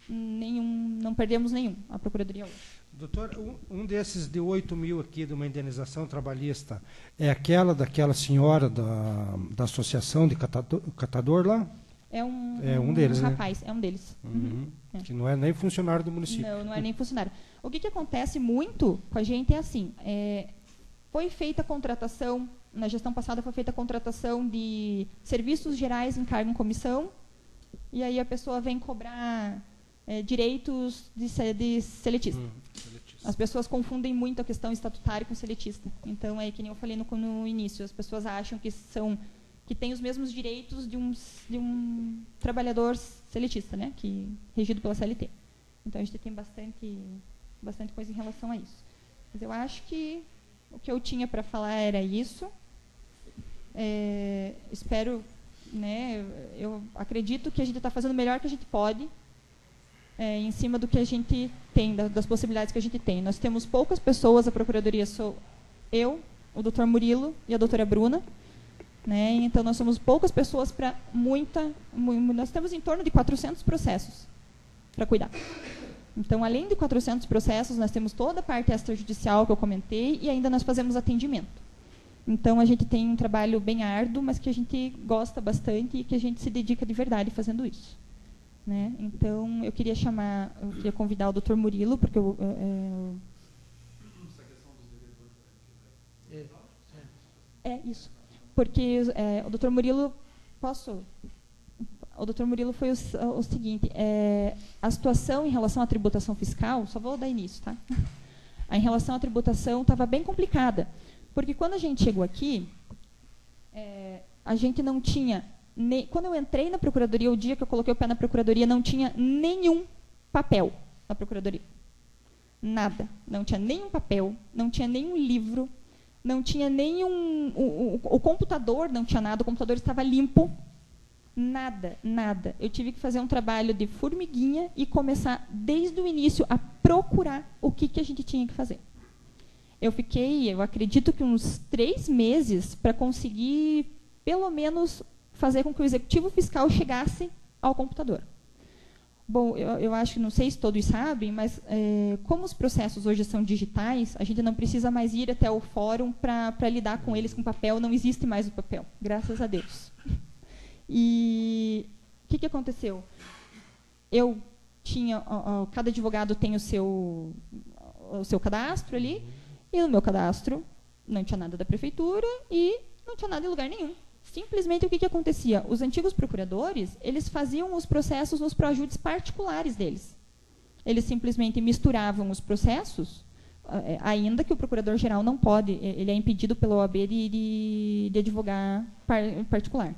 não perdemos nenhum, a Procuradoria hoje. Doutor, um desses de 8 mil aqui, de uma indenização trabalhista, é aquela daquela senhora da associação de catador lá? É um deles, rapaz, né? É um deles. Que não é nem funcionário do município. Não é nem funcionário. O que acontece muito com a gente é assim, foi feita a contratação, na gestão passada foi feita a contratação de serviços gerais em cargo em comissão, e aí a pessoa vem cobrar direitos de seletista. As pessoas confundem muito a questão estatutária com seletista. Então, é que nem eu falei no início, as pessoas acham que tem os mesmos direitos de um trabalhador seletista, né, regido pela CLT. Então, a gente tem bastante coisa em relação a isso. Mas eu acho que o que eu tinha para falar era isso. Espero, né, eu acredito que a gente está fazendo o melhor que a gente pode, em cima do que a gente tem, das possibilidades que a gente tem. Nós temos poucas pessoas, a Procuradoria sou eu, o Dr. Murilo e a doutora Bruna, né? Então, nós somos poucas pessoas para nós temos em torno de 400 processos para cuidar. Então, além de 400 processos, nós temos toda a parte extrajudicial que eu comentei e ainda nós fazemos atendimento. Então, a gente tem um trabalho bem árduo, mas que a gente gosta bastante e que a gente se dedica de verdade fazendo isso. Né? Então, eu queria convidar o Dr. Murilo, porque isso. Porque o Dr. Murilo, o Dr. Murilo foi o seguinte, a situação em relação à tributação fiscal, só vou dar início, tá? Em relação à tributação estava bem complicada, porque quando a gente chegou aqui, a gente não tinha, quando eu entrei na Procuradoria, o dia que eu coloquei o pé na Procuradoria, não tinha nenhum papel na Procuradoria. Nada. Não tinha nenhum papel, não tinha nenhum livro, não tinha nenhum... O computador não tinha nada, o computador estava limpo. Nada, nada. Eu tive que fazer um trabalho de formiguinha e começar, desde o início, a procurar o que a gente tinha que fazer. Eu acredito que uns 3 meses para conseguir, pelo menos, fazer com que o executivo fiscal chegasse ao computador. Bom, eu acho que, não sei se todos sabem, mas como os processos hoje são digitais, a gente não precisa mais ir até o fórum para lidar com eles com papel, não existe mais o papel, graças a Deus. E o que aconteceu? Cada advogado tem o seu cadastro ali, e no meu cadastro não tinha nada da prefeitura e não tinha nada em lugar nenhum. Simplesmente o que acontecia? Os antigos procuradores, eles faziam os processos nos proajudes particulares deles. Eles simplesmente misturavam os processos, ainda que o procurador-geral não pode, ele é impedido pela OAB de advogar particular.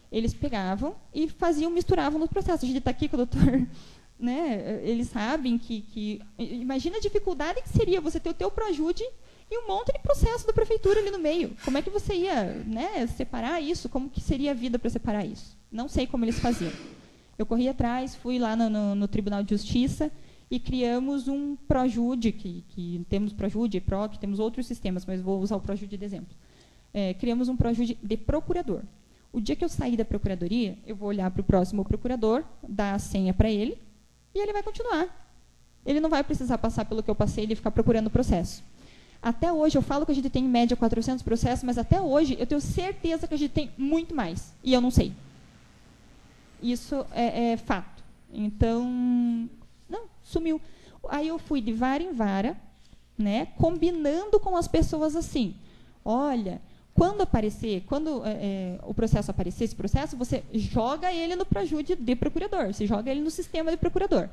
Eles pegavam e misturavam nos processos. A gente está aqui com o doutor, né? Eles sabem que... Imagina a dificuldade que seria você ter o teu proajude e um monte de processo da prefeitura ali no meio. Como é que você ia, né, separar isso? Como que seria a vida para separar isso? Não sei como eles faziam. Eu corri atrás, fui lá no Tribunal de Justiça e criamos um Projude, que temos Projude, PROC, temos outros sistemas, mas vou usar o Projude de exemplo. Criamos um Projude de procurador. O dia que eu sair da Procuradoria, eu vou olhar para o próximo procurador, dar a senha para ele, e ele vai continuar. Ele não vai precisar passar pelo que eu passei e ficar procurando o processo. Até hoje, eu falo que a gente tem em média 400 processos, mas até hoje eu tenho certeza que a gente tem muito mais. E eu não sei. Isso é fato. Então, não, sumiu. Aí eu fui de vara em vara, né, combinando com as pessoas assim. Olha, quando o processo aparecer, esse processo, você joga ele no Projude de procurador. Você joga ele no sistema de procurador.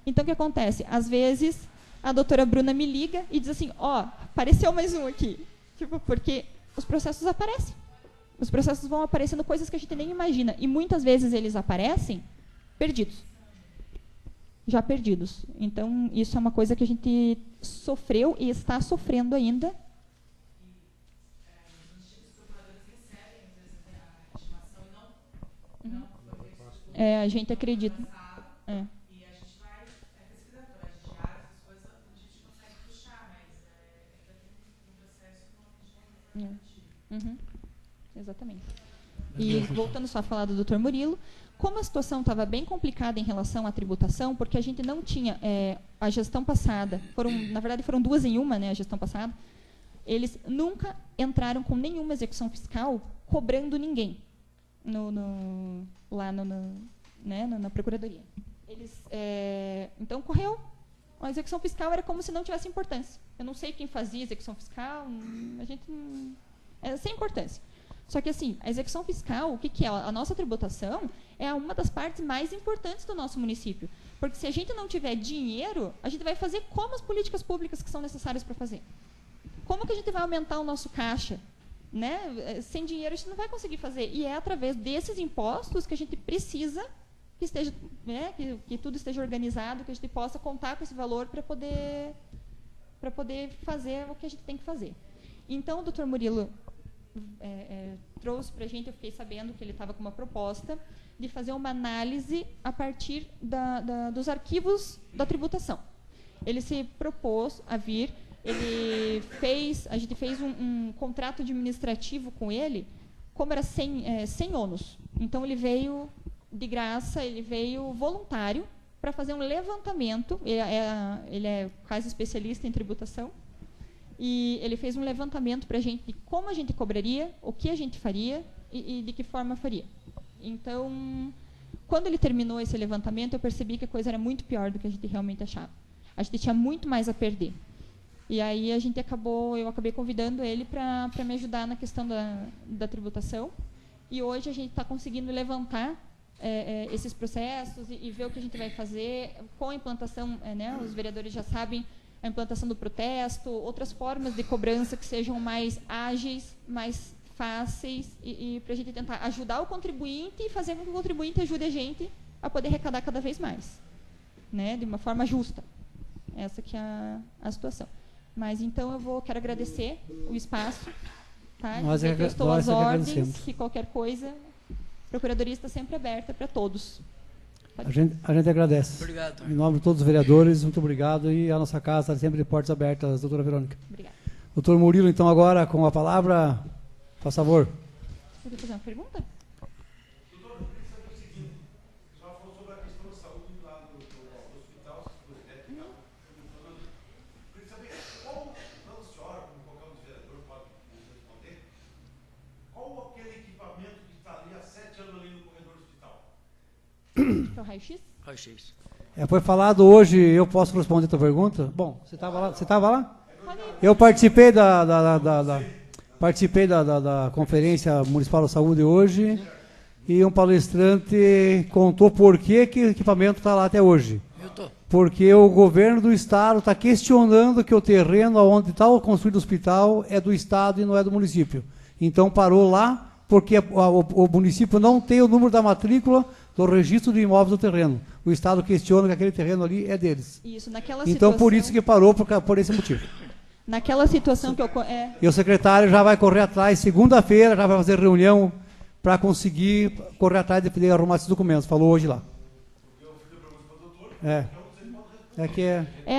Então, o que acontece? Às vezes... a doutora Bruna me liga e diz assim, apareceu mais um aqui. Tipo, porque os processos aparecem. Os processos vão aparecendo coisas que a gente nem imagina. E muitas vezes eles aparecem perdidos. Já perdidos. Então, isso é uma coisa que a gente sofreu e está sofrendo ainda. A gente acredita. Exatamente. E voltando só a falar do Dr. Murilo, como a situação estava bem complicada em relação à tributação, porque a gente não tinha a gestão passada, na verdade foram duas em uma, né, a gestão passada, eles nunca entraram com nenhuma execução fiscal cobrando ninguém lá na Procuradoria. Então, correu. A execução fiscal era como se não tivesse importância. Eu não sei quem fazia execução fiscal, é sem importância. Só que, assim, a execução fiscal, o que é? A nossa tributação é uma das partes mais importantes do nosso município. Porque se a gente não tiver dinheiro, a gente vai fazer como as políticas públicas que são necessárias para fazer? Como que a gente vai aumentar o nosso caixa? Né? Sem dinheiro a gente não vai conseguir fazer. E é através desses impostos que a gente precisa que esteja, né, que tudo esteja organizado, que a gente possa contar com esse valor para poder fazer o que a gente tem que fazer. Então, o Dr. Murilo trouxe para a gente, eu fiquei sabendo que ele estava com uma proposta de fazer uma análise a partir dos arquivos da tributação. Ele se propôs a vir, a gente fez um contrato administrativo com ele, como era sem ônus. Então, ele veio de graça, ele veio voluntário para fazer um levantamento. Ele é quase especialista em tributação. E ele fez um levantamento para a gente de como a gente cobraria, o que a gente faria e de que forma faria. Então, quando ele terminou esse levantamento, eu percebi que a coisa era muito pior do que a gente realmente achava. A gente tinha muito mais a perder. E aí eu acabei convidando ele para me ajudar na questão da tributação. E hoje a gente está conseguindo levantar esses processos e ver o que a gente vai fazer com a implantação. Os vereadores já sabem a implantação do protesto, outras formas de cobrança que sejam mais ágeis, mais fáceis, e para a gente tentar ajudar o contribuinte e fazer com que o contribuinte ajude a gente a poder arrecadar cada vez mais, né, de uma forma justa. Essa que é a situação. Mas então quero agradecer o espaço, tá? Dizer que eu estou às ordens, que qualquer coisa, a Procuradoria está sempre aberta para todos. A gente agradece. Obrigado. Em nome de todos os vereadores, muito obrigado. E a nossa casa está sempre de portas abertas, doutora Verônica. Obrigada. Doutor Murilo, então, agora com a palavra, por favor. Você quer fazer uma pergunta? Doutor, eu queria saber o seguinte. A senhora falou sobre a questão da saúde lá do hospital, eu queria saber qual, tanto a senhora como qualquer um dos vereadores pode responder, qual aquele equipamento que está ali há 7 anos ali no corredor do hospital? É o raio-x? Raio-x. Foi falado hoje, eu posso responder a tua pergunta? Bom, você estava lá? Eu participei participei da Conferência Municipal da Saúde hoje e um palestrante contou por que o equipamento está lá até hoje. Porque o governo do estado está questionando que o terreno onde está construído o hospital é do estado e não é do município. Então parou lá porque o município não tem o número da matrícula do registro de imóveis do terreno. O estado questiona que aquele terreno ali é deles. Isso, naquela então situação, por isso que parou, por esse motivo. Naquela situação que E o secretário já vai correr atrás, segunda-feira já vai fazer reunião para conseguir correr atrás de arrumar esses documentos. Falou hoje lá.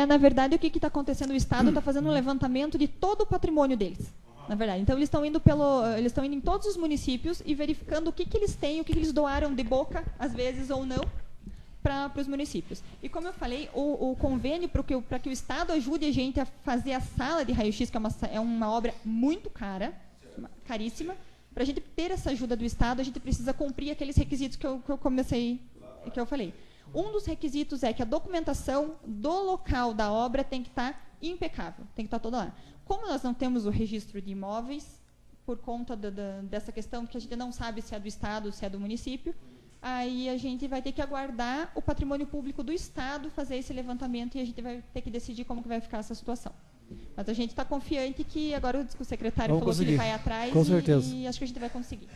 Na verdade, o que está acontecendo? O Estado está fazendo um levantamento de todo o patrimônio deles. Na verdade. Então, eles estão indo em todos os municípios e verificando o que eles têm, o que eles doaram de boca, às vezes ou não, para os municípios. E como eu falei, o convênio para que o Estado ajude a gente a fazer a sala de raio-x, que é uma obra muito cara, caríssima, para a gente ter essa ajuda do Estado, a gente precisa cumprir aqueles requisitos que eu falei. Um dos requisitos é que a documentação do local da obra tem que estar impecável, tem que estar toda lá. Como nós não temos o registro de imóveis, por conta dessa questão que a gente não sabe se é do Estado ou se é do município, aí a gente vai ter que aguardar o patrimônio público do Estado fazer esse levantamento e a gente vai ter que decidir como que vai ficar essa situação. Mas a gente está confiante que agora o secretário falou que ele vai atrás e acho que a gente vai conseguir.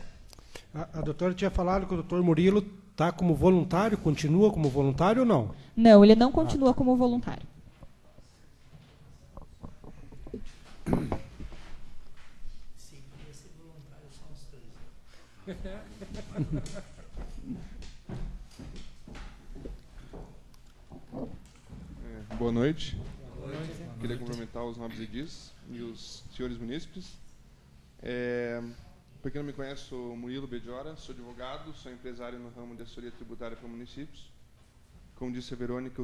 A doutora tinha falado que o doutor Murilo está como voluntário, continua como voluntário ou não? Não, ele não continua como voluntário. Sim, esse voluntário são os 3. Boa noite. Queria cumprimentar os nobres edis e os senhores munícipes. Para quem não me conhece, sou Murilo Bediora, sou advogado, sou empresário no ramo de assessoria tributária para municípios. Como disse a Verônica,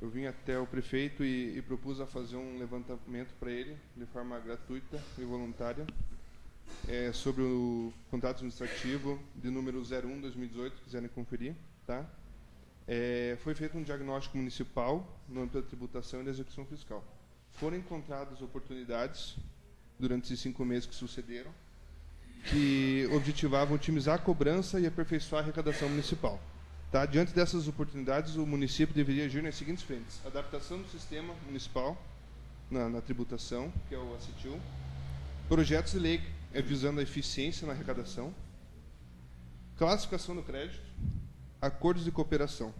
eu vim até o prefeito e propus a fazer um levantamento para ele, de forma gratuita e voluntária, sobre o contrato administrativo de número 01/2018, se quiserem conferir, tá? Foi feito um diagnóstico municipal no âmbito da tributação e da execução fiscal. Foram encontradas oportunidades durante esses 5 meses que sucederam, que objetivavam otimizar a cobrança e aperfeiçoar a arrecadação municipal. Tá? Diante dessas oportunidades, o município deveria agir nas seguintes frentes: adaptação do sistema municipal na tributação, que é o ACETIL, projetos de lei visando a eficiência na arrecadação, classificação do crédito, acordos de cooperação.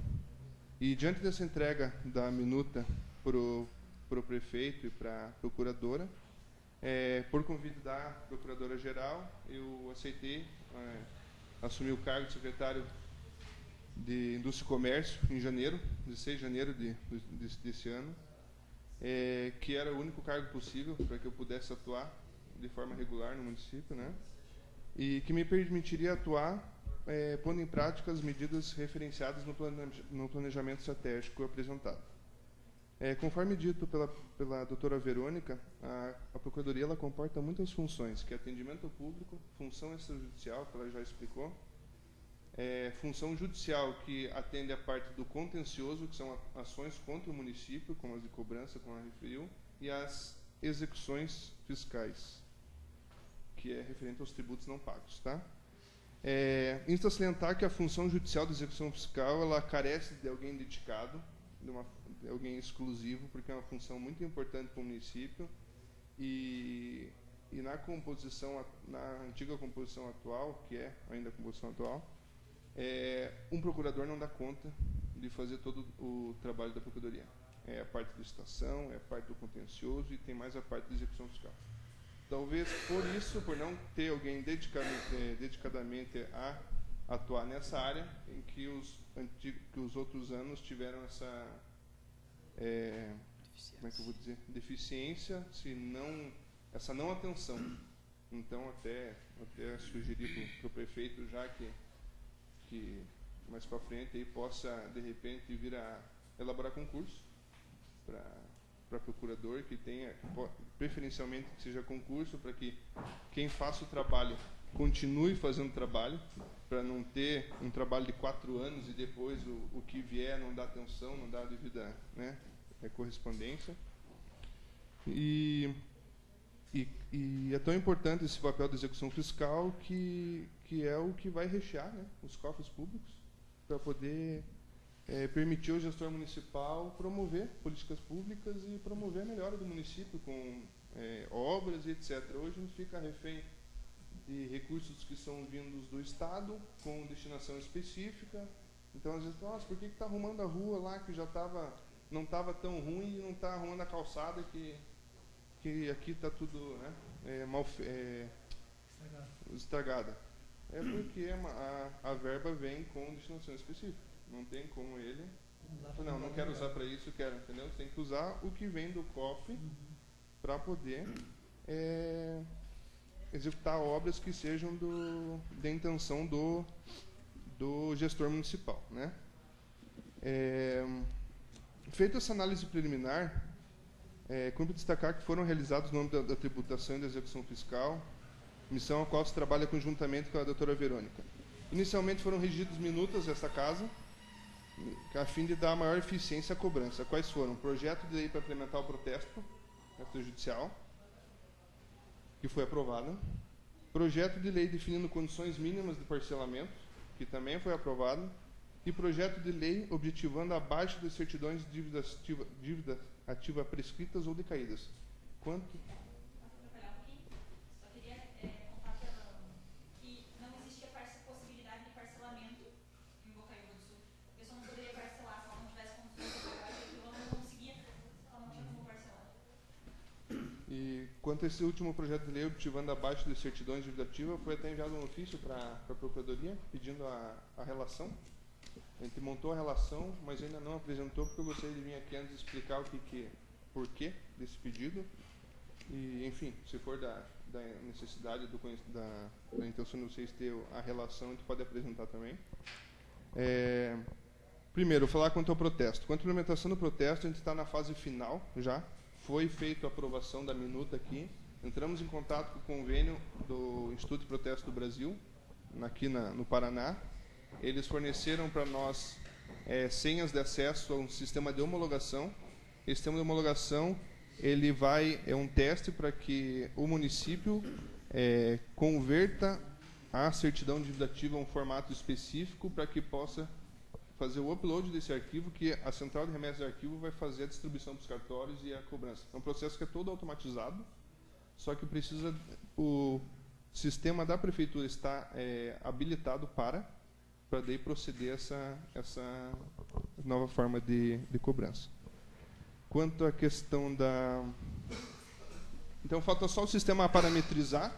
E diante dessa entrega da minuta para o prefeito e para a procuradora, por convite da procuradora-geral, eu aceitei assumir o cargo de secretário de Indústria e Comércio em janeiro, 16 de janeiro desse ano, que era o único cargo possível para que eu pudesse atuar de forma regular no município, né? E que me permitiria atuar pondo em prática as medidas referenciadas no planejamento estratégico apresentado. Conforme dito pela doutora Verônica, a Procuradoria ela comporta muitas funções, que é atendimento ao público, função extrajudicial, que ela já explicou, função judicial, que atende a parte do contencioso, que são ações contra o município, como as de cobrança, como ela referiu, e as execuções fiscais, que é referente aos tributos não pagos. Tá? Insta salientar que a função judicial de execução fiscal ela carece de alguém dedicado, de alguém exclusivo, porque é uma função muito importante para o município, e na antiga composição atual, que é ainda a composição atual, um procurador não dá conta de fazer todo o trabalho da Procuradoria. É a parte da licitação, é a parte do contencioso e tem mais a parte da execução fiscal. Talvez por isso, por não ter alguém dedicadamente a atuar nessa área, em que os outros anos tiveram essa como é que eu vou dizer, deficiência, essa não atenção. Então até sugeri para o prefeito já que mais para frente aí possa de repente vir a elaborar concurso para procurador, que tenha, preferencialmente que seja concurso, para que quem faça o trabalho continue fazendo o trabalho, para não ter um trabalho de 4 anos e depois o que vier não dá atenção, não dá devida, né, correspondência. E é tão importante esse papel da execução fiscal que é o que vai rechear, né, os cofres públicos, para poder permitir ao gestor municipal promover políticas públicas e promover a melhora do município com obras e etc. Hoje a gente fica refém de recursos que são vindos do Estado, com destinação específica. Então, às vezes, nossa, por que está arrumando a rua lá que já não estava tão ruim e não está arrumando a calçada que aqui está tudo, né, estragada? É porque a verba vem com destinação específica. Não tem como ele... Não quero usar para isso, quero, entendeu? Tem que usar o que vem do cofre para poder executar obras que sejam da intenção do gestor municipal, né? Feita essa análise preliminar, cumpre destacar que foram realizados no âmbito da tributação e da execução fiscal, missão a qual se trabalha conjuntamente com a doutora Verônica. Inicialmente foram regidas minutas desta casa, a fim de dar maior eficiência à cobrança. Quais foram? Projeto de lei para implementar o protesto judicial, que foi aprovado. Projeto de lei definindo condições mínimas de parcelamento, que também foi aprovado. E projeto de lei objetivando a baixa das certidões de dívida ativa prescritas ou decaídas. Quanto? E quanto a esse último projeto de lei objetivando a baixa de certidões de dívida ativa, foi até enviado um ofício para a Procuradoria pedindo a relação. A gente montou a relação, mas ainda não apresentou, porque eu gostaria de vir aqui antes explicar porquê desse pedido. E, enfim, se for da necessidade, da intenção de vocês ter a relação, a gente pode apresentar também. Primeiro, falar quanto ao protesto. Quanto à implementação do protesto, a gente está na fase final já. Foi feita a aprovação da minuta aqui. Entramos em contato com o convênio do Instituto de Protesto do Brasil, aqui no Paraná. Eles forneceram para nós senhas de acesso a um sistema de homologação. Esse sistema de homologação é um teste para que o município converta a certidão de dívida ativa a um formato específico para que possa fazer o upload desse arquivo, que a central de remessa de arquivo vai fazer a distribuição para os cartórios e a cobrança. É um processo que é todo automatizado, só que o sistema da prefeitura está habilitado para daí proceder essa nova forma de cobrança. Quanto à questão Então, falta só o sistema parametrizar,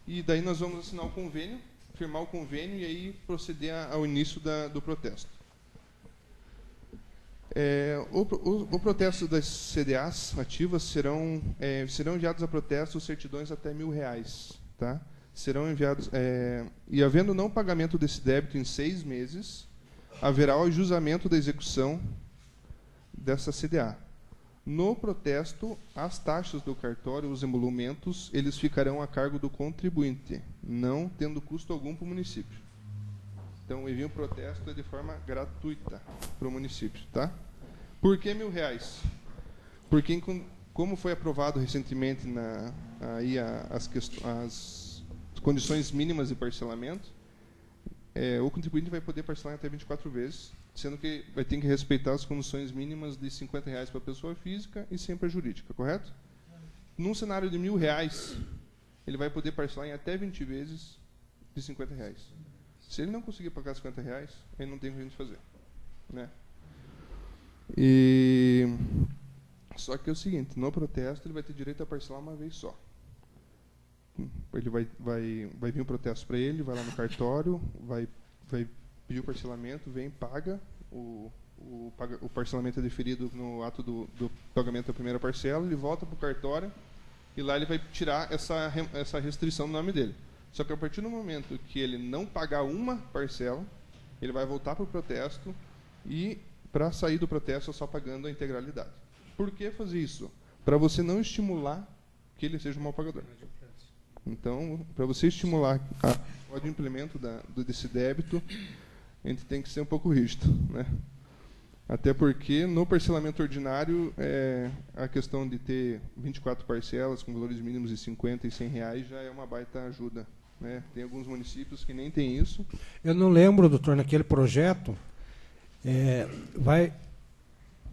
e daí nós vamos assinar o convênio, firmar o convênio e aí proceder ao início do protesto. O protesto das CDAs ativas serão enviados a protesto certidões até R$1.000, tá? Serão enviados, e havendo não pagamento desse débito em 6 meses, haverá o ajustamento da execução dessa CDA. No protesto, as taxas do cartório, os emolumentos, eles ficarão a cargo do contribuinte, não tendo custo algum para o município. Então, o envio protesto é de forma gratuita para o município, tá? Por que R$1.000? Porque, como foi aprovado recentemente as condições mínimas de parcelamento, o contribuinte vai poder parcelar até 24 vezes, sendo que vai ter que respeitar as condições mínimas de R$50 para a pessoa física e 100 para a jurídica, correto? Num cenário de R$1.000, ele vai poder parcelar em até 20 vezes de R$50. Se ele não conseguir pagar R$50, ele não tem o que a gente fazer, né? Só que é o seguinte, no protesto ele vai ter direito a parcelar uma vez só. Ele vai vir um protesto para ele, vai lá no cartório, vai pedir o parcelamento, vem, paga. O parcelamento é deferido no ato do pagamento da primeira parcela, ele volta para o cartório e lá ele vai tirar essa restrição no nome dele. Só que a partir do momento que ele não pagar uma parcela, ele vai voltar para o protesto e, para sair do protesto, só pagando a integralidade. Por que fazer isso? Para você não estimular que ele seja um mau pagador. Então, para você estimular o implemento desse débito, a gente tem que ser um pouco rígido, né? Até porque no parcelamento ordinário, a questão de ter 24 parcelas com valores mínimos de R$50 e R$100 já é uma baita ajuda, né? Tem alguns municípios que nem tem isso. Eu não lembro, doutor, naquele projeto,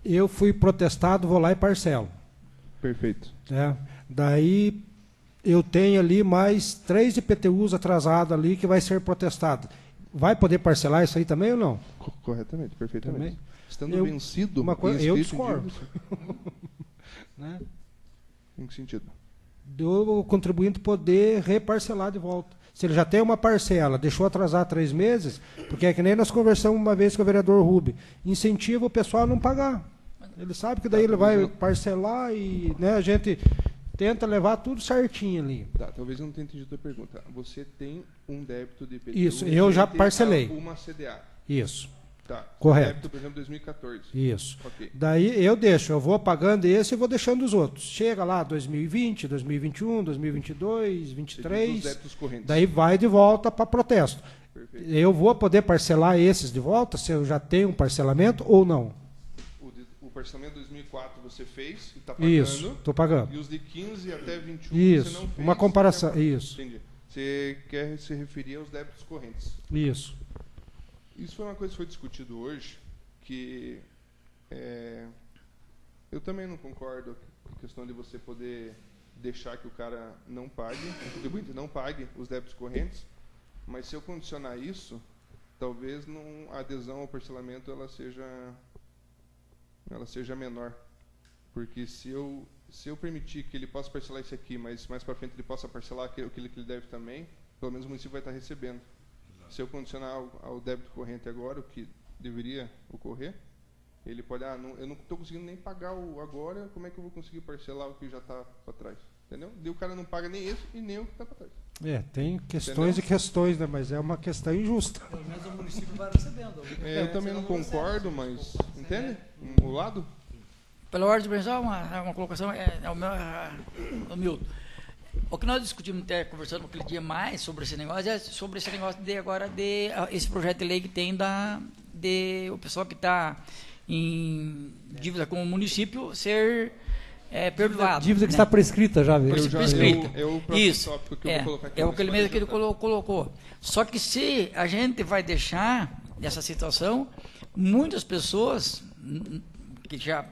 eu fui protestado, vou lá e parcelo. Perfeito. Daí eu tenho ali mais 3 IPTUs atrasados ali que vai ser protestado. Vai poder parcelar isso aí também ou não? Corretamente, perfeitamente. Também? Estando vencido, eu discordo. Né? Em que sentido? Do contribuinte poder reparcelar de volta. Se ele já tem uma parcela, deixou atrasar 3 meses, porque é que nem nós conversamos uma vez com o vereador Rubi, incentiva o pessoal a não pagar. Ele sabe que daí ele vai parcelar e, né, a gente tenta levar tudo certinho ali. Tá, talvez eu não tenha entendido a pergunta. Você tem um débito de IPTU? Isso, eu já parcelei. Uma CDA. Isso. Tá. Correto. Débito, por exemplo, 2014. Isso. Okay. Daí eu vou pagando esse e vou deixando os outros. Chega lá 2020, 2021, 2022, 2023. Os débitos correntes. Daí vai de volta para protesto. Perfeito. Eu vou poder parcelar esses de volta se eu já tenho um parcelamento ou não? O parcelamento de 2004 você fez e está pagando. Isso, estou pagando. E os de 15 até 21 isso, você não fez. Uma comparação. Isso. Entendi. Você quer se referir aos débitos correntes. Isso. Isso foi uma coisa que foi discutido hoje, que eu também não concordo com a questão de você poder deixar que o cara não pague, o contribuinte não pague os débitos correntes, mas se eu condicionar isso, talvez a adesão ao parcelamento ela seja menor. Porque se eu permitir que ele possa parcelar isso aqui, mas mais para frente ele possa parcelar aquilo que ele deve também, pelo menos o município vai estar recebendo. Se eu condicionar ao débito corrente agora, o que deveria ocorrer, ele pode, eu não estou conseguindo nem pagar o agora, como é que eu vou conseguir parcelar o que já está para trás? Entendeu? E o cara não paga nem isso e nem o que está para trás. Tem questões e questões, né? Mas é uma questão injusta. Pelo menos o município vai recebendo. Eu também não concordo, mas... Entende? O lado? Pela ordem de pensar, uma colocação, o Milton. O que nós discutimos, até conversando aquele dia mais sobre esse negócio, é sobre esse negócio esse projeto de lei que tem o pessoal que está em dívida com o município ser perdoado. Dívida que está prescrita já, viu? Prescrita. Isso. Que eu vou colocar aqui aquele mesmo que ele colocou. Só que se a gente vai deixar essa situação, muitas pessoas que já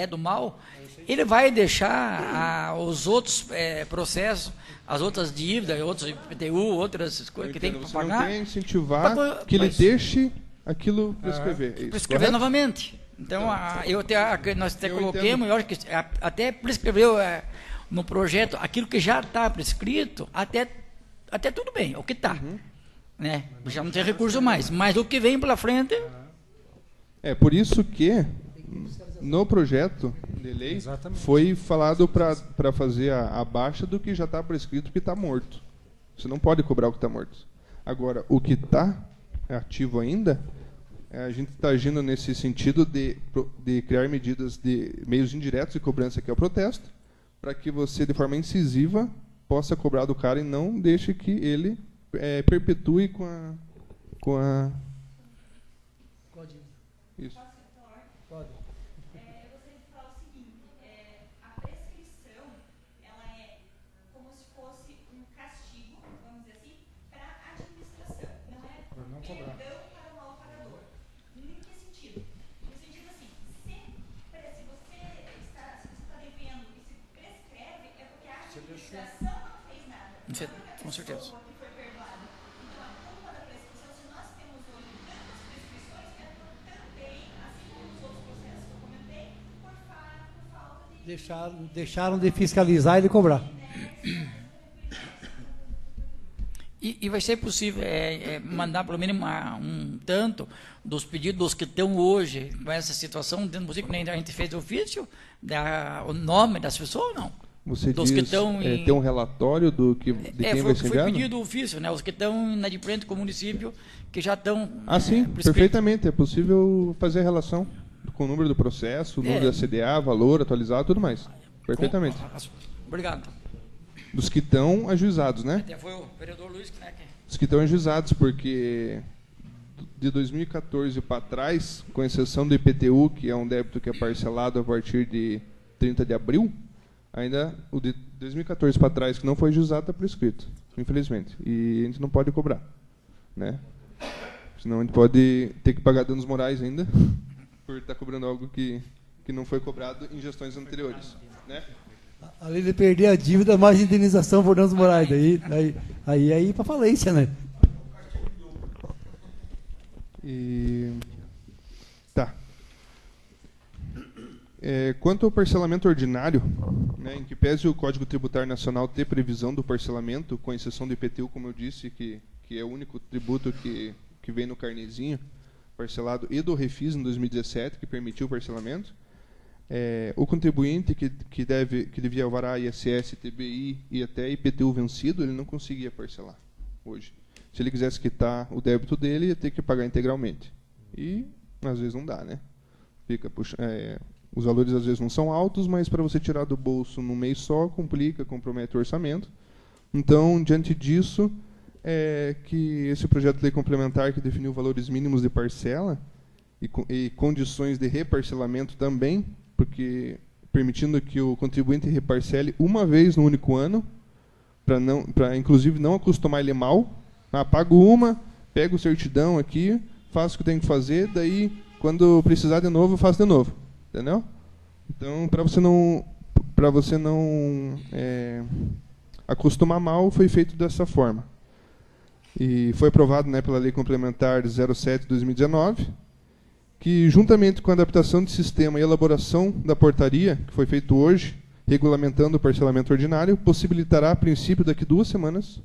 do mal, ele vai deixar os outros processos, as outras dívidas, outros IPTU, outras coisas que tem que pagar. Você não quer incentivar que ele deixe aquilo prescrever. Prescrever novamente. Então, nós até coloquemos, eu acho que até prescreveu no projeto aquilo que já está prescrito, até tudo bem, o que está. Né? Já não tem recurso mais, mas o que vem pela frente... por isso que no projeto de lei foi falado para fazer a baixa do que já está prescrito que está morto. Você não pode cobrar o que está morto. Agora, o que está ativo ainda, a gente está agindo nesse sentido de criar medidas de meios indiretos de cobrança, que é o protesto, para que você, de forma incisiva, possa cobrar do cara e não deixe que ele perpetue com a... Isso. Pode. Eu gostaria de falar o seguinte, a prescrição, ela é como se fosse um castigo, vamos dizer assim, para a administração. Não é perdão para o mal pagador. Em que sentido? No sentido assim, se você está devendo e se prescreve, é porque a administração não fez nada. Com certeza. Deixaram de fiscalizar e de cobrar. E vai ser possível mandar pelo menos um tanto dos pedidos que estão hoje com essa situação dentro do município, nem a gente fez ofício, o nome das pessoas ou não? Você dos diz, que estão tem um relatório de quem vai ser enviado? Foi pedido ofício, né? Os que estão inadimplentes com o município, que já estão... sim, perfeitamente. É possível fazer a relação com o número do processo, o número da CDA, valor atualizado, tudo mais. Perfeitamente. Obrigado. Dos que estão ajuizados, né? Até foi o vereador Luiz, né? Os que estão ajuizados, porque de 2014 para trás, com exceção do IPTU, que é um débito que é parcelado a partir de 30 de abril, ainda o de 2014 para trás, que não foi ajuizado, está prescrito, infelizmente. E a gente não pode cobrar, né? Senão a gente pode ter que pagar danos morais ainda, por estar cobrando algo que não foi cobrado em gestões anteriores, né? Além de perder a dívida, mais indenização por danos morais. Aí para falência, né? Tá. Quanto ao parcelamento ordinário, né, em que pese o Código Tributário Nacional ter previsão do parcelamento, com exceção do IPTU, como eu disse, que é o único tributo que vem no carnezinho parcelado, e do Refis em 2017, que permitiu o parcelamento, o contribuinte que devia alvará ISS, TBI e até IPTU vencido, ele não conseguia parcelar hoje. Se ele quisesse quitar o débito dele, ia ter que pagar integralmente. E, às vezes, não dá, né? Os valores, às vezes, não são altos, mas para você tirar do bolso num mês só, compromete o orçamento. Então, diante disso, que esse projeto de lei complementar que definiu valores mínimos de parcela e condições de reparcelamento também, porque permitindo que o contribuinte reparcele uma vez no único ano, para inclusive não acostumar ele mal. Pago uma, pego o certidão aqui, faço o que tem que fazer, daí quando precisar de novo, eu faço de novo, entendeu? Então, para você não acostumar mal, foi feito dessa forma. E foi aprovado, né, pela Lei Complementar 07/2019, que, juntamente com a adaptação de sistema e elaboração da portaria, que foi feito hoje, regulamentando o parcelamento ordinário, possibilitará, a princípio, daqui 2 semanas,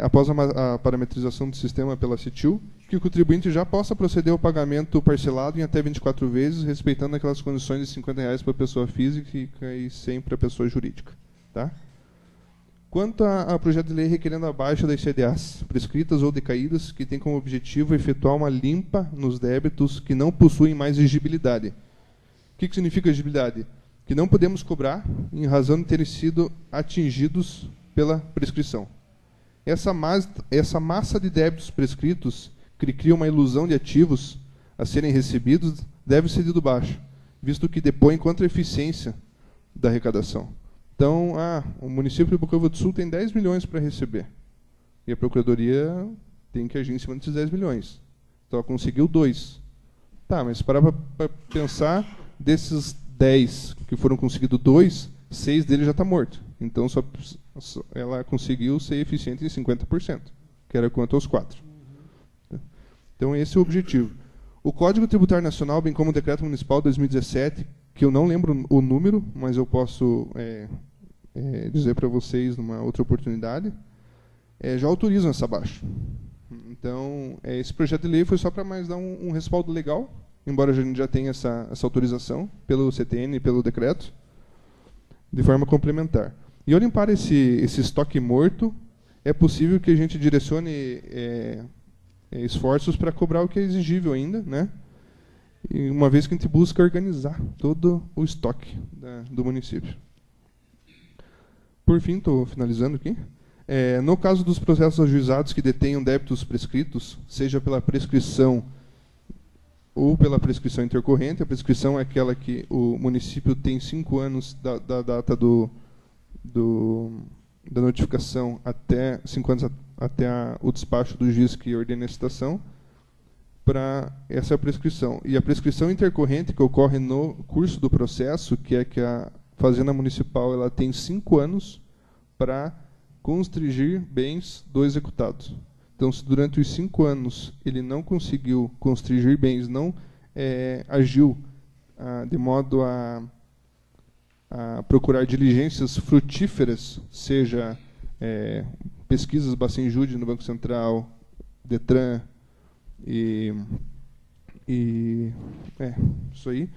após a parametrização do sistema pela CETIL, que o contribuinte já possa proceder ao pagamento parcelado em até 24 vezes, respeitando aquelas condições de R$ 50 para a pessoa física e 100 para a pessoa jurídica. Tá? Quanto a projeto de lei requerendo a baixa das CDAs prescritas ou decaídas, que tem como objetivo efetuar uma limpa nos débitos que não possuem mais exigibilidade. O que significa exigibilidade? Que não podemos cobrar em razão de terem sido atingidos pela prescrição. Essa massa de débitos prescritos, que cria uma ilusão de ativos a serem recebidos, deve ser ido baixo, visto que depõe contra a eficiência da arrecadação. Então, o município de Bocaiúva do Sul tem 10 milhões para receber. E a Procuradoria tem que agir em cima desses 10 milhões. Então, ela conseguiu 2. Tá, mas para pensar, desses 10 que foram conseguidos 2, 6 deles já está morto. Então, ela conseguiu ser eficiente em 50%, que era quanto aos 4. Então, esse é o objetivo. O Código Tributário Nacional, bem como o Decreto Municipal 2017, que eu não lembro o número, mas eu posso dizer para vocês numa outra oportunidade, já autorizam essa baixa. Então, esse projeto de lei foi só para mais dar um respaldo legal, embora a gente já tenha essa autorização pelo CTN e pelo decreto, de forma complementar. E ao limpar esse estoque morto, é possível que a gente direcione esforços para cobrar o que é exigível ainda, né? E uma vez que a gente busca organizar todo o estoque do município. Por fim, estou finalizando aqui. No caso dos processos ajuizados que detenham débitos prescritos, seja pela prescrição ou pela prescrição intercorrente, a prescrição é aquela que o município tem 5 anos da data da notificação até 5 anos até o despacho do juiz que ordena a citação, para essa prescrição. E a prescrição intercorrente, que ocorre no curso do processo, que é que a Fazenda Municipal ela tem 5 anos para constringir bens do executado. Então, se durante os 5 anos ele não conseguiu constringir bens, não agiu de modo a procurar diligências frutíferas, seja pesquisas Bacenjude no Banco Central, Detran, isso aí,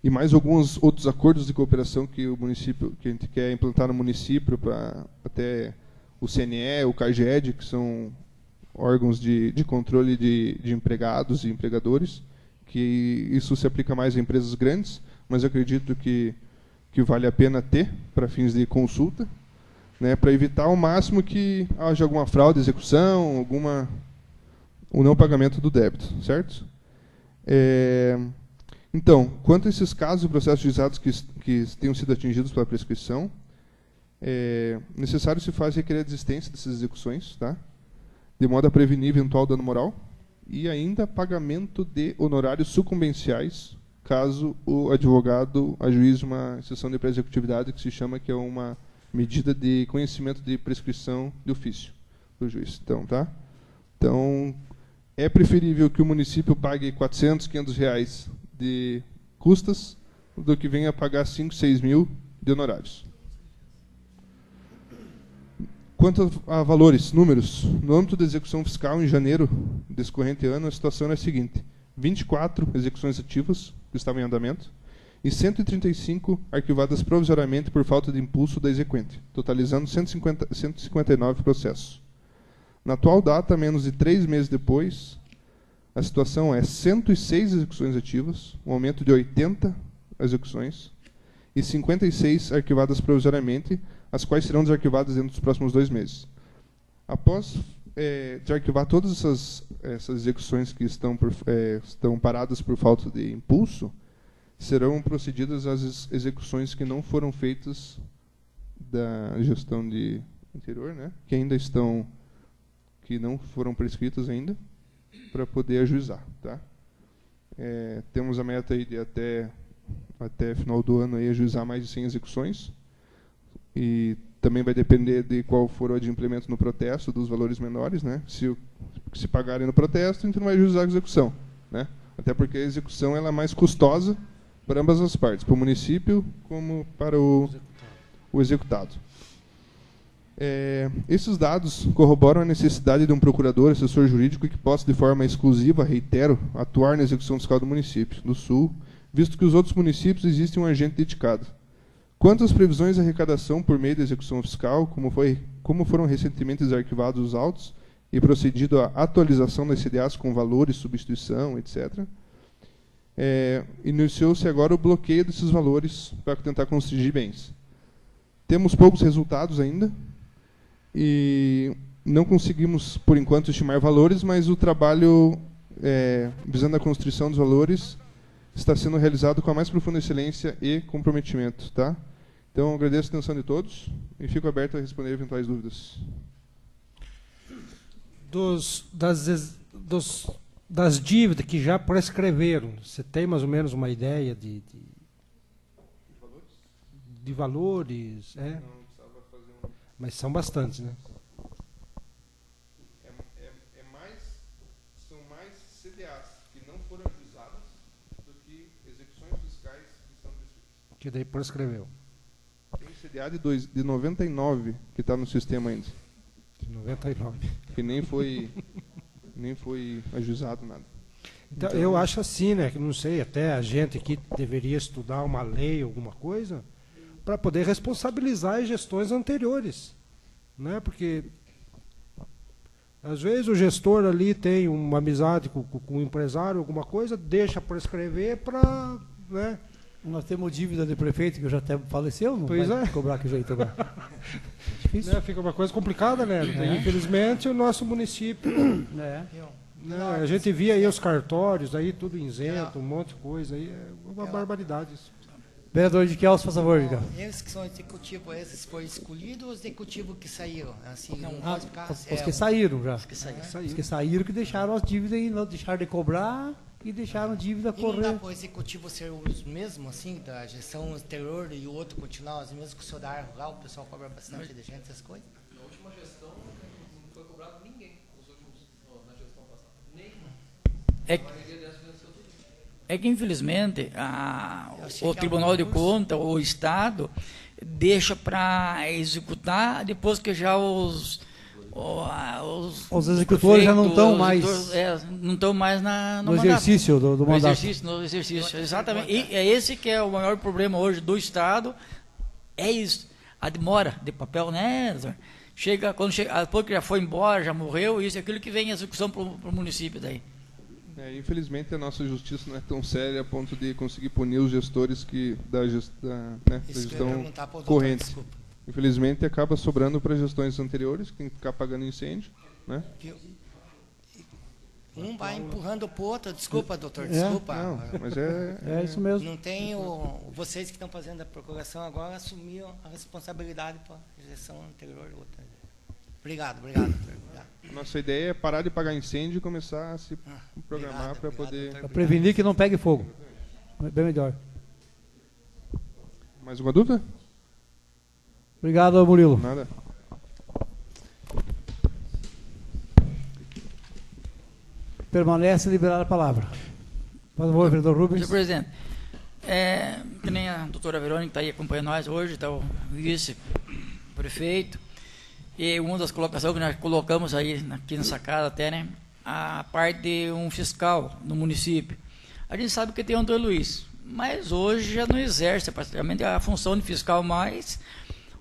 e mais alguns outros acordos de cooperação que a gente quer implantar no município, para até o CNE, o CAGED, que são órgãos de controle de empregados e empregadores, que isso se aplica mais a empresas grandes, mas eu acredito que vale a pena ter para fins de consulta, né, para evitar ao máximo que haja alguma fraude, execução, o não pagamento do débito, certo? Então, quanto a esses casos e processos juizados que tenham sido atingidos pela prescrição, necessário se faz requerer a desistência dessas execuções, tá? De modo a prevenir eventual dano moral, e ainda pagamento de honorários sucumbenciais, caso o advogado ajuize uma exceção de pré-executividade, que se chama, que é uma medida de conhecimento de prescrição de ofício do juiz. Então, é preferível que o município pague 400, 500 reais de custas do que venha pagar 5, 6 mil de honorários. Quanto a valores, números, no âmbito da execução fiscal, em janeiro desse corrente ano, a situação é a seguinte: 24 execuções ativas que estavam em andamento e 135 arquivadas provisoriamente por falta de impulso da exequente, totalizando 159 processos. Na atual data, menos de 3 meses depois, a situação é 106 execuções ativas, um aumento de 80 execuções, e 56 arquivadas provisoriamente, as quais serão desarquivadas dentro dos próximos 2 meses. Após desarquivar todas essas execuções que estão paradas por falta de impulso, serão procedidas as execuções que não foram feitas da gestão de anterior, né, que ainda estão, que não foram prescritas ainda, para poder ajuizar, tá? Temos a meta aí de até final do ano aí ajuizar mais de 100 execuções, e também vai depender de qual for o adimplemento no protesto, dos valores menores, né? Se pagarem no protesto, a gente não vai ajuizar a execução, né? Até porque a execução ela é mais custosa para ambas as partes, para o município como para o executado. Esses dados corroboram a necessidade de um procurador, assessor jurídico que possa, de forma exclusiva, reitero, atuar na execução fiscal do município do Sul, visto que os outros municípios existem um agente dedicado. Quanto às previsões de arrecadação por meio da execução fiscal, como foram recentemente desarquivados os autos e procedido à atualização das CDAs com valores, substituição, etc., iniciou-se agora o bloqueio desses valores para tentar constranger bens. Temos poucos resultados ainda e não conseguimos, por enquanto, estimar valores, mas o trabalho visando a constrição dos valores está sendo realizado com a mais profunda excelência e comprometimento. Tá? Então, agradeço a atenção de todos e fico aberto a responder eventuais dúvidas. Das dívidas que já prescreveram, você tem mais ou menos uma ideia de valores? Não precisava fazer um... Mas são bastantes, né? São mais CDAs que não foram ajuizadas do que execuções fiscais que estão prescritas. Que daí prescreveu. Tem CDA de 99 que está no sistema ainda. De 99. Que nem foi ajuizado nada. Então, eu acho assim, né? Que não sei, até a gente aqui deveria estudar uma lei, alguma coisa, para poder responsabilizar as gestões anteriores. Né? Porque às vezes o gestor ali tem uma amizade com o empresário, alguma coisa, deixa prescrever para... Né? Nós temos dívida de prefeito que já até faleceu, não pois vai cobrar que jeito agora. Difícil. Né? Fica uma coisa complicada, né? Infelizmente o nosso município... a gente via aí os cartórios, aí tudo isento, um monte de coisa, aí é uma barbaridade isso. Vereador de Kelso, por favor, Ricardo. Eles que são executivos, esses foram escolhidos ou os executivos que saíram? Assim, não pode ficar, os que saíram já. Os que saíram. Os que saíram que deixaram as dívidas e não deixaram de cobrar e deixaram a dívida correr. E não dá para o executivo ser os mesmos, assim, da gestão anterior e o outro continuar os mesmos, que o senhor da área rural, o pessoal cobra bastante de gente, essas coisas? Na última gestão não foi cobrado ninguém, na gestão passada. Nenhum. É que, infelizmente, o Tribunal de Contas, o Estado, deixa para executar depois que já os executores já não estão mais... não estão mais no exercício do mandato. No exercício, exatamente. E é esse que é o maior problema hoje do Estado, é isso. A demora de papel, né? Quando chega, depois que já foi embora, já morreu, isso é aquilo que vem em execução para o município daí. Infelizmente a nossa justiça não é tão séria a ponto de conseguir punir os gestores da gestão corrente. Infelizmente acaba sobrando para gestões anteriores, quem ficar pagando incêndio. Né? Um vai empurrando para o outro. Desculpa, doutor, desculpa. Não, mas é isso mesmo. Não tem vocês que estão fazendo a procuração agora assumiram a responsabilidade para a gestão anterior. Obrigado, doutor. Nossa ideia é parar de pagar incêndio e começar a se programar para poder... Para prevenir que não pegue fogo. Bem melhor. Mais alguma dúvida? Obrigado, Murilo. Nada. Permanece liberada a palavra. Por favor, vereador Rubens. Senhor presidente, que nem a doutora Verônica está aí acompanhando nós hoje, está o vice-prefeito. E uma das colocações que nós colocamos aí, aqui nessa casa até, né, a parte de um fiscal no município. A gente sabe que tem o Antônio Luiz, mas hoje já não exerce praticamente a função de fiscal mais,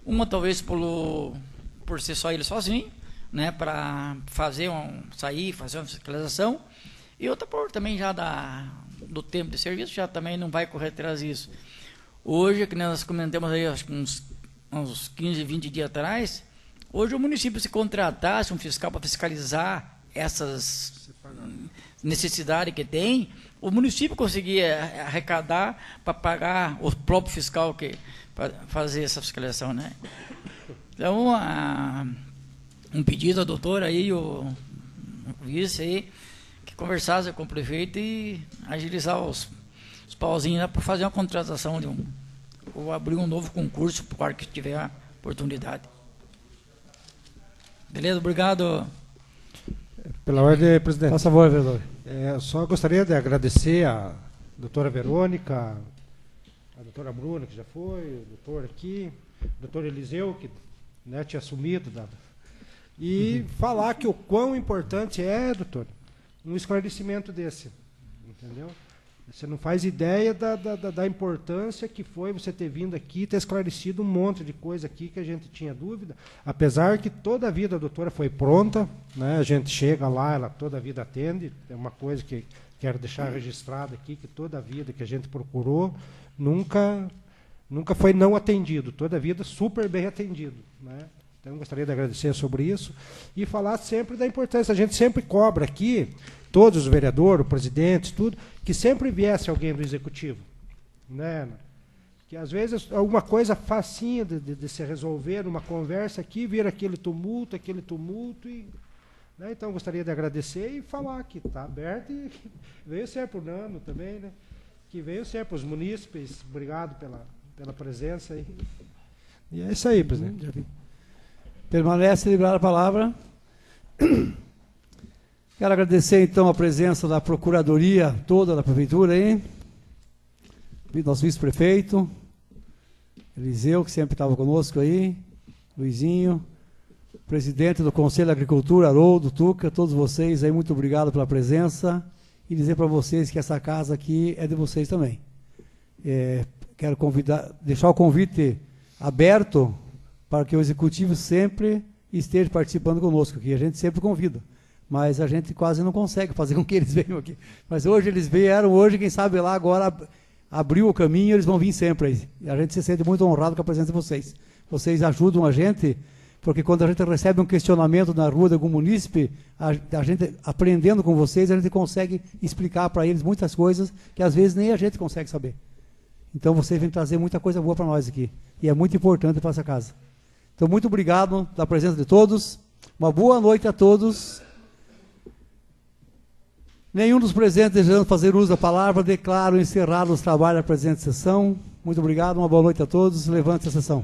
uma talvez por ser só ele sozinho, né, para fazer fazer uma fiscalização, e outra por também já do tempo de serviço, já também não vai correr atrás disso. Hoje, que nós comentamos aí, acho que uns 15, 20 dias atrás, hoje o município, se contratasse um fiscal para fiscalizar essas necessidades que tem, o município conseguia arrecadar para pagar o próprio fiscal para fazer essa fiscalização, né? Então, um pedido ao doutor aí, o vice aí, que conversasse com o prefeito e agilizar os pauzinhos para fazer uma contratação ou abrir um novo concurso para o cara que tiver a oportunidade. Beleza, obrigado. Pela ordem, presidente. Por favor, vereador. Só gostaria de agradecer a doutora Verônica, a doutora Bruna, que já foi, o doutor aqui, o doutor Eliseu, que, né, tinha assumido. E falar que o quão importante doutor, um esclarecimento desse. Entendeu? Você não faz ideia da importância que foi você ter vindo aqui e ter esclarecido um monte de coisa aqui que a gente tinha dúvida. Apesar que toda a vida a doutora foi pronta, né? A gente chega lá, ela toda a vida atende. É uma coisa que quero deixar registrado aqui, que toda a vida que a gente procurou, nunca foi não atendido. Toda a vida super bem atendido, né? Então, gostaria de agradecer sobre isso e falar sempre da importância. A gente sempre cobra aqui, todos os vereadores, presidentes, tudo, que sempre viesse alguém do executivo, né? Que às vezes alguma coisa facinha de se resolver numa conversa aqui, vira aquele tumulto, e, né? Então, gostaria de agradecer e falar que está aberto e que veio sempre o Nano também, né? Que veio sempre os munícipes. Obrigado pela presença. E é isso aí, presidente. Permanece liberada a palavra. Quero agradecer, então, a presença da Procuradoria toda da Prefeitura aí, nosso vice-prefeito, Eliseu, que sempre estava conosco aí, Luizinho, presidente do Conselho de Agricultura, Haroldo, Tuca, todos vocês aí, muito obrigado pela presença, e dizer para vocês que essa casa aqui é de vocês também. Quero deixar o convite aberto para que o Executivo sempre esteja participando conosco aqui. A gente sempre convida, mas a gente quase não consegue fazer com que eles venham aqui. Mas hoje eles vieram, quem sabe lá agora abriu o caminho, eles vão vir sempre aí. E a gente se sente muito honrado com a presença de vocês. Vocês ajudam a gente, porque quando a gente recebe um questionamento na rua de algum munícipe, a gente, aprendendo com vocês, a gente consegue explicar para eles muitas coisas que às vezes nem a gente consegue saber. Então vocês vêm trazer muita coisa boa para nós aqui. E é muito importante para essa casa. Então, muito obrigado pela presença de todos. Uma boa noite a todos. Nenhum dos presentes desejando fazer uso da palavra, declaro encerrado os trabalhos da presente sessão. Muito obrigado, uma boa noite a todos. Levante a sessão.